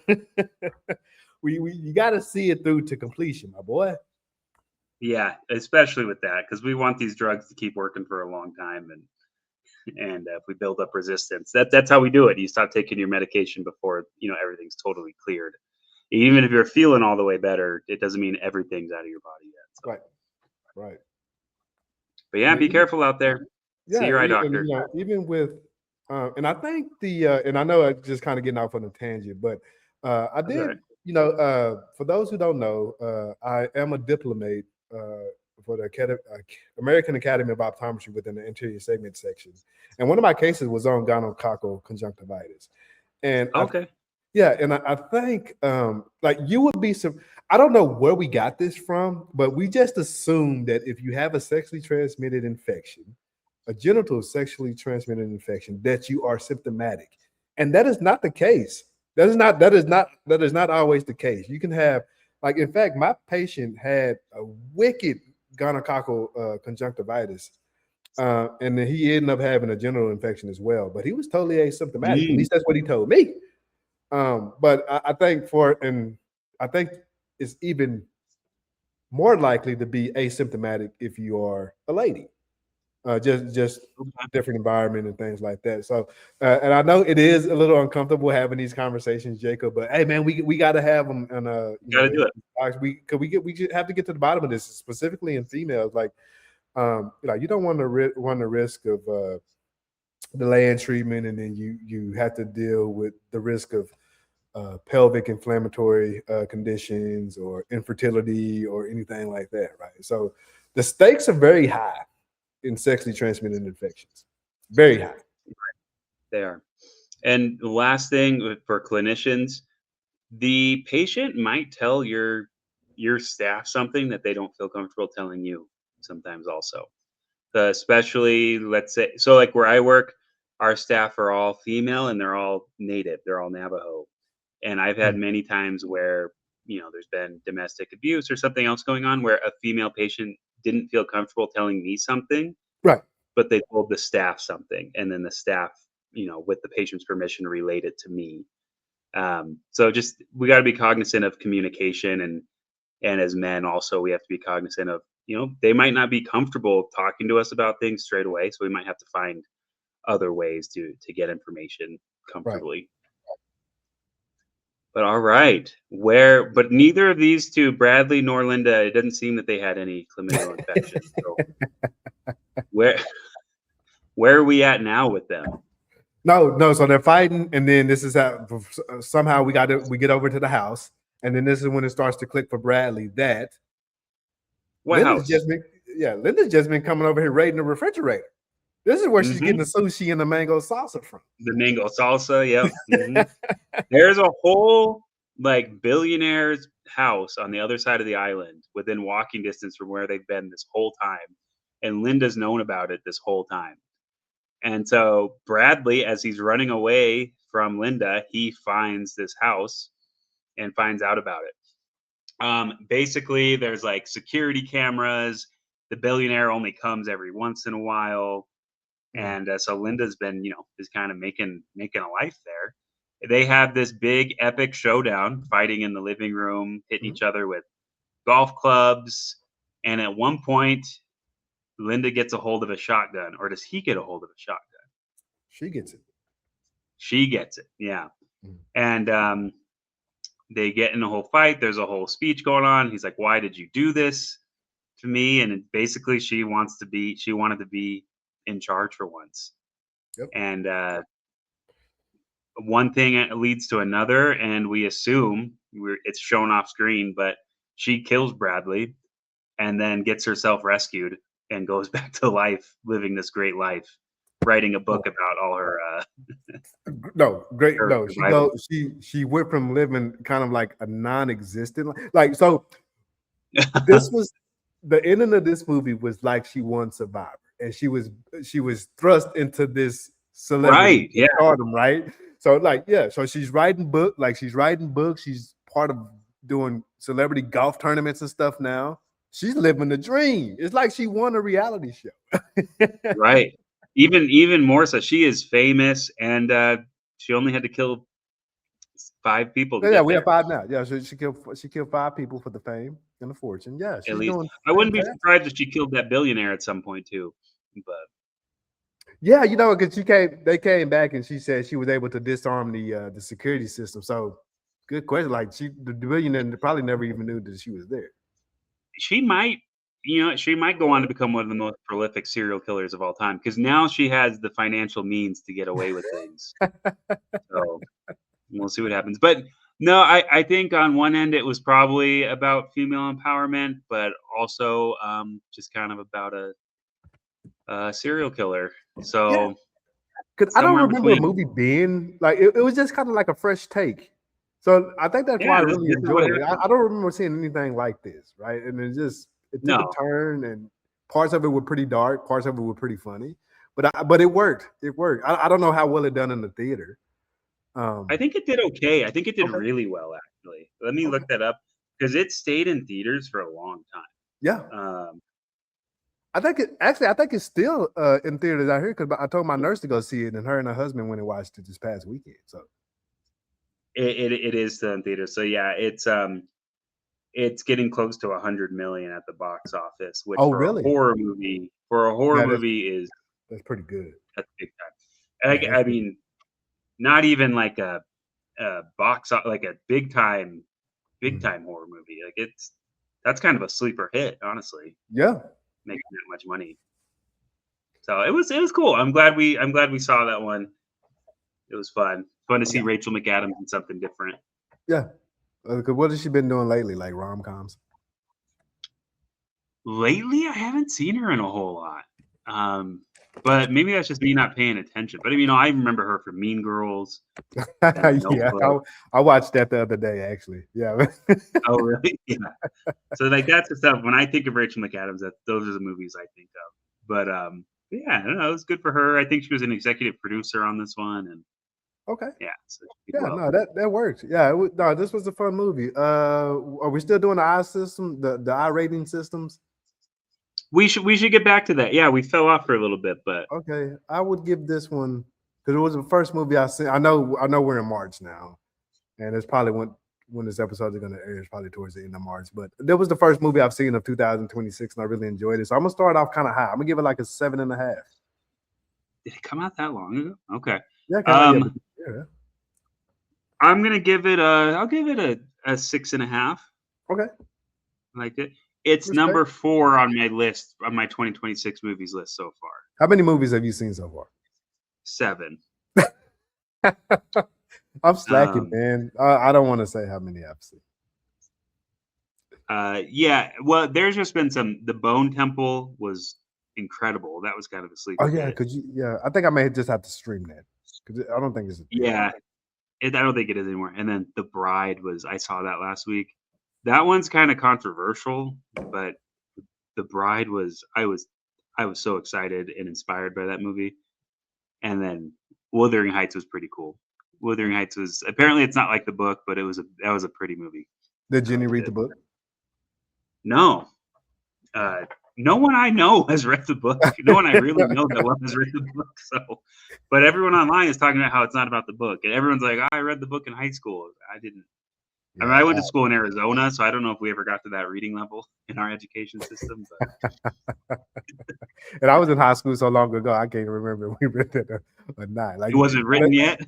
You got to see it through to completion, my boy.
Yeah, especially with that, because we want these drugs to keep working for a long time, and if we build up resistance, that's how we do it. You stop taking your medication before everything's totally cleared. Even if you're feeling all the way better, it doesn't mean everything's out of your body yet.
So. Right.
But yeah, be careful out there.
Yeah,
see your eye doctor.
And, even with, and I think and I know I'm just kind of getting off on a tangent, but I did, for those who don't know, I am a diplomate for the American Academy of Optometry within the anterior segment section, and one of my cases was on gonococcal conjunctivitis, and I think like you would be I don't know where we got this from, but we just assumed that if you have a sexually transmitted infection, a genital sexually transmitted infection, that you are symptomatic, and that is not the case. That is not always the case. You can have, like, in fact, my patient had a wicked gonococcal conjunctivitis, and then he ended up having a genital infection as well, but he was totally asymptomatic. At least that's what he told me. But I think it's even more likely to be asymptomatic if you are a lady. Just different environment and things like that. So, and I know it is a little uncomfortable having these conversations, Jacob. But hey, man, we got to have them. And
gotta do it.
We just have to get to the bottom of this, specifically in females. Like, you don't want to run the risk of delaying treatment, and then you have to deal with the risk of pelvic inflammatory conditions or infertility or anything like that, right? So the stakes are very high in sexually transmitted infections. Very high.
They are. And the last thing for clinicians, the patient might tell your staff something that they don't feel comfortable telling you sometimes also. Especially, let's say, so like where I work, our staff are all female and they're all native. They're all Navajo. And I've had many times where, there's been domestic abuse or something else going on where a female patient didn't feel comfortable telling me something.
Right.
But they told the staff something. And then the staff, with the patient's permission, relayed it to me. So just we got to be cognizant of communication, and as men also we have to be cognizant of, they might not be comfortable talking to us about things straight away, so we might have to find other ways to get information
Right.
comfortably. But all right, but neither of these two, Bradley nor Linda, it doesn't seem that they had any chlamydial infection. So where where are we at now with them?
No. So they're fighting, and then this is how somehow we get over to the house, and then this is when it starts to click for Bradley that
What house?
Linda's just been coming over here raiding the refrigerator. This is where she's getting the sushi and the mango salsa from.
The mango salsa, yep. There's a whole billionaire's house on the other side of the island within walking distance from where they've been this whole time. And Linda's known about it this whole time. And so Bradley, as he's running away from Linda, he finds this house and finds out about it. Basically, there's security cameras. The billionaire only comes every once in a while. And so Linda's been, is kind of making a life there. They have this big epic showdown, fighting in the living room, hitting each other with golf clubs. And at one point, Linda gets a hold of a shotgun, or does he get a hold of a shotgun?
She gets it.
She gets it, yeah. And they get in a whole fight. There's a whole speech going on. He's like, "Why did you do this to me?" And basically, she wanted to be in charge for once.
Yep.
And one thing leads to another, and we assume it's shown off screen, but she kills Bradley and then gets herself rescued and goes back to life, living this great life, writing a book about all her
she went from living kind of like a non-existent this was the ending of this movie was like she won Survivor, and she was thrust into this celebrity stardom, right? So so she's writing books, she's part of doing celebrity golf tournaments and stuff now. She's living the dream. It's like she won a reality show.
Right. Even more so, she is famous, and she only had to kill 5 people.
Yeah, we have 5 now. Yeah, so she killed 5 people for the fame and the fortune. Yeah,
at least. I wouldn't be surprised if she killed that billionaire at some point too. But
yeah, because they came back and she said she was able to disarm the security system. So good question. The billionaire probably never even knew that she was there.
She might go on to become one of the most prolific serial killers of all time, because now she has the financial means to get away with things. So we'll see what happens. But no, I think on one end it was probably about female empowerment, but also just kind of about a serial killer. So
because I don't remember a movie being it was just kind of like a fresh take. So I think that's why I really enjoyed it. I don't remember seeing anything like this, right? And it took a turn, and parts of it were pretty dark, parts of it were pretty funny, but it worked. It worked. I don't know how well it done in the theater.
I think it did okay. I think it did really well, actually. Let me look that up, because it stayed in theaters for a long time.
Yeah. I think it's still in theaters out here, because I told my nurse to go see it, and her and her husband went and watched it this past weekend. So
it is still in theaters. So yeah, it's getting close to 100 million at the box office, which a horror movie is
that's pretty good.
That's big time. I mean, not even like a box, like a big time horror movie. That's kind of a sleeper hit, honestly.
Yeah,
making that much money. So it was cool. I'm glad we saw that one. It was fun to see Rachel McAdams in something different.
Yeah. What has she been doing lately? Like rom-coms?
Lately, I haven't seen her in a whole lot. But maybe that's just me not paying attention. But I remember her from Mean Girls.
Yeah, I watched that the other day, actually. Yeah.
Oh, really? Yeah. So that's the stuff. When I think of Rachel McAdams, those are the movies I think of. But yeah, I don't know. It was good for her. I think she was an executive producer on this one, and
okay.
Yeah. So
no, that works. Yeah. This was a fun movie. Are we still doing the eye system, the eye rating systems?
We should get back to that. Yeah, we fell off for a little bit, but
okay. I would give this one, because it was the first movie I seen. I know we're in March now, and it's probably when this episode is going to air. It's probably towards the end of March. But that was the first movie I've seen of 2026, and I really enjoyed it. So I'm gonna start off kind of high. I'm gonna give it like a 7.5.
Did it come out that long ago? Okay.
Yeah.
I'm gonna give it I'll give it a 6.5.
Okay.
I liked it. It's
Respect.
number 4 on my list, on my 2026 movies list so far.
How many movies have you seen so far?
7.
I'm slacking, man. I don't want to say how many I've seen.
Yeah. Well, there's just been some. The Bone Temple was incredible. That was kind of a sleeper.
Oh yeah, could you? Yeah, I think I may just have to stream that because I don't think it's.
Yeah, I don't think it is anymore. And then The Bride I saw that last week. That one's kind of controversial, but The Bride I was so excited and inspired by that movie. And then Wuthering Heights was pretty cool. Wuthering Heights was apparently it's not like the book, but that was a pretty movie.
Did Jenny read the book?
No. No one I know has read the book. No one I really know that well has read the book. So, but everyone online is talking about how it's not about the book, and everyone's like, "I read the book in high school." I didn't. Yeah, I mean, I went to school in Arizona, so I don't know if we ever got to that reading level in our education system. But.
And I was in high school so long ago, I can't remember if we read it or not. Like,
it wasn't written yet.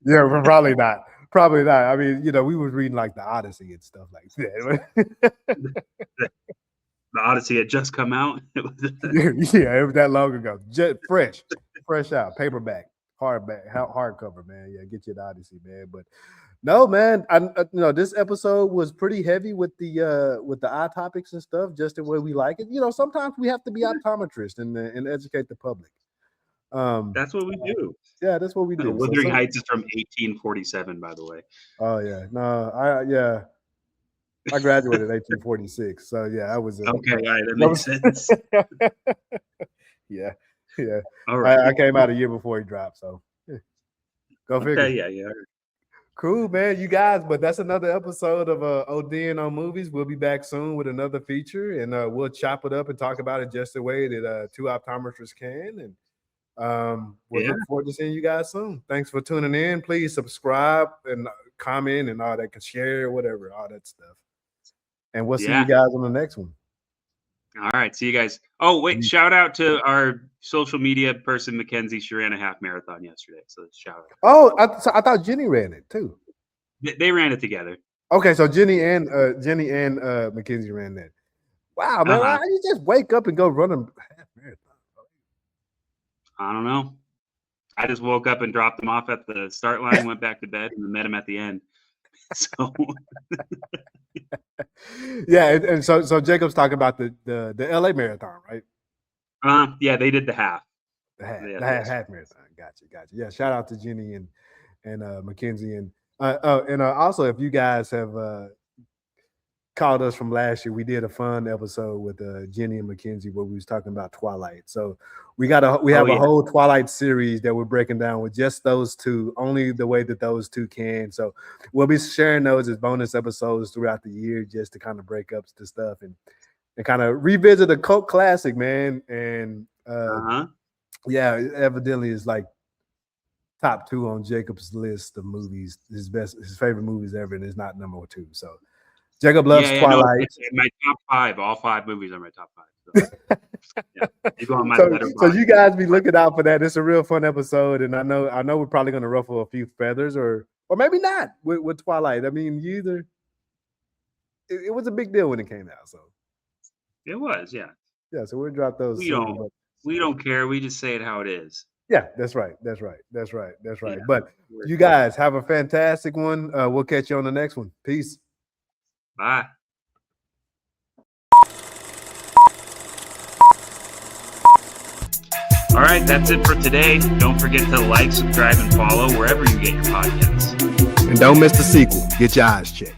Yeah, probably not. Probably not. I mean, we was reading like the Odyssey and stuff like that.
The Odyssey had just come out.
Yeah, it was that long ago. Just fresh out, paperback, hardcover, man. Yeah, get you the Odyssey, man. But no, man. This episode was pretty heavy with the eye topics and stuff, just the way we like it. Sometimes we have to be optometrists and educate the public.
That's what we do.
Yeah, that's what we do.
Wuthering Heights is from 1847, by the way.
Oh yeah, no, I graduated in 1846, so yeah, I was
okay. Right, that makes sense.
Yeah.
All right.
I came out a year before he dropped, so go figure.
Okay, yeah.
Cool, man. You guys, but that's another episode of OD'ing on Movies. We'll be back soon with another feature, and we'll chop it up and talk about it just the way that two optometrists can. And we'll look forward to seeing you guys soon. Thanks for tuning in. Please subscribe and comment and all that, share, whatever, all that stuff. And we'll see you guys on the next one.
All right. See you guys. Oh, wait. Shout out to our social media person, Mackenzie. She ran a half marathon yesterday. So shout out.
Oh, I thought Jenny ran it too.
They ran it together.
Okay. So Jenny and Mackenzie ran that. Wow, man. Why you just wake up and go run a half marathon?
I don't know. I just woke up and dropped them off at the start line, went back to bed, and met them at the end. So
yeah, and so Jacob's talking about the LA marathon, right?
Yeah, they did the half.
The half marathon. Gotcha. Yeah, shout out to Jenny and Mackenzie and also if you guys have called us from last year, we did a fun episode with Jenny and Mackenzie where we was talking about Twilight. So we have a whole Twilight series that we're breaking down with just those two, only the way that those two can. So we'll be sharing those as bonus episodes throughout the year just to kind of break up the stuff and kind of revisit a cult classic, man. And yeah, evidently it's like top 2 on Jacob's list of movies, his favorite movies ever, and it's not number 2. So Jacob loves Twilight.
No, my top 5, all 5 movies are my top 5. So, you go on my
so you guys be looking out for that. It's a real fun episode, and I know we're probably going to ruffle a few feathers, or maybe not with Twilight. I mean, it was a big deal when it came out. So
it was, yeah.
So we'll drop those.
We don't care. We just say it how it is.
Yeah, that's right. Yeah. But you guys have a fantastic one. We'll catch you on the next one. Peace.
Bye. All right, that's it for today. Don't forget to like, subscribe, and follow wherever you get your podcasts.
And don't miss the sequel. Get your eyes checked.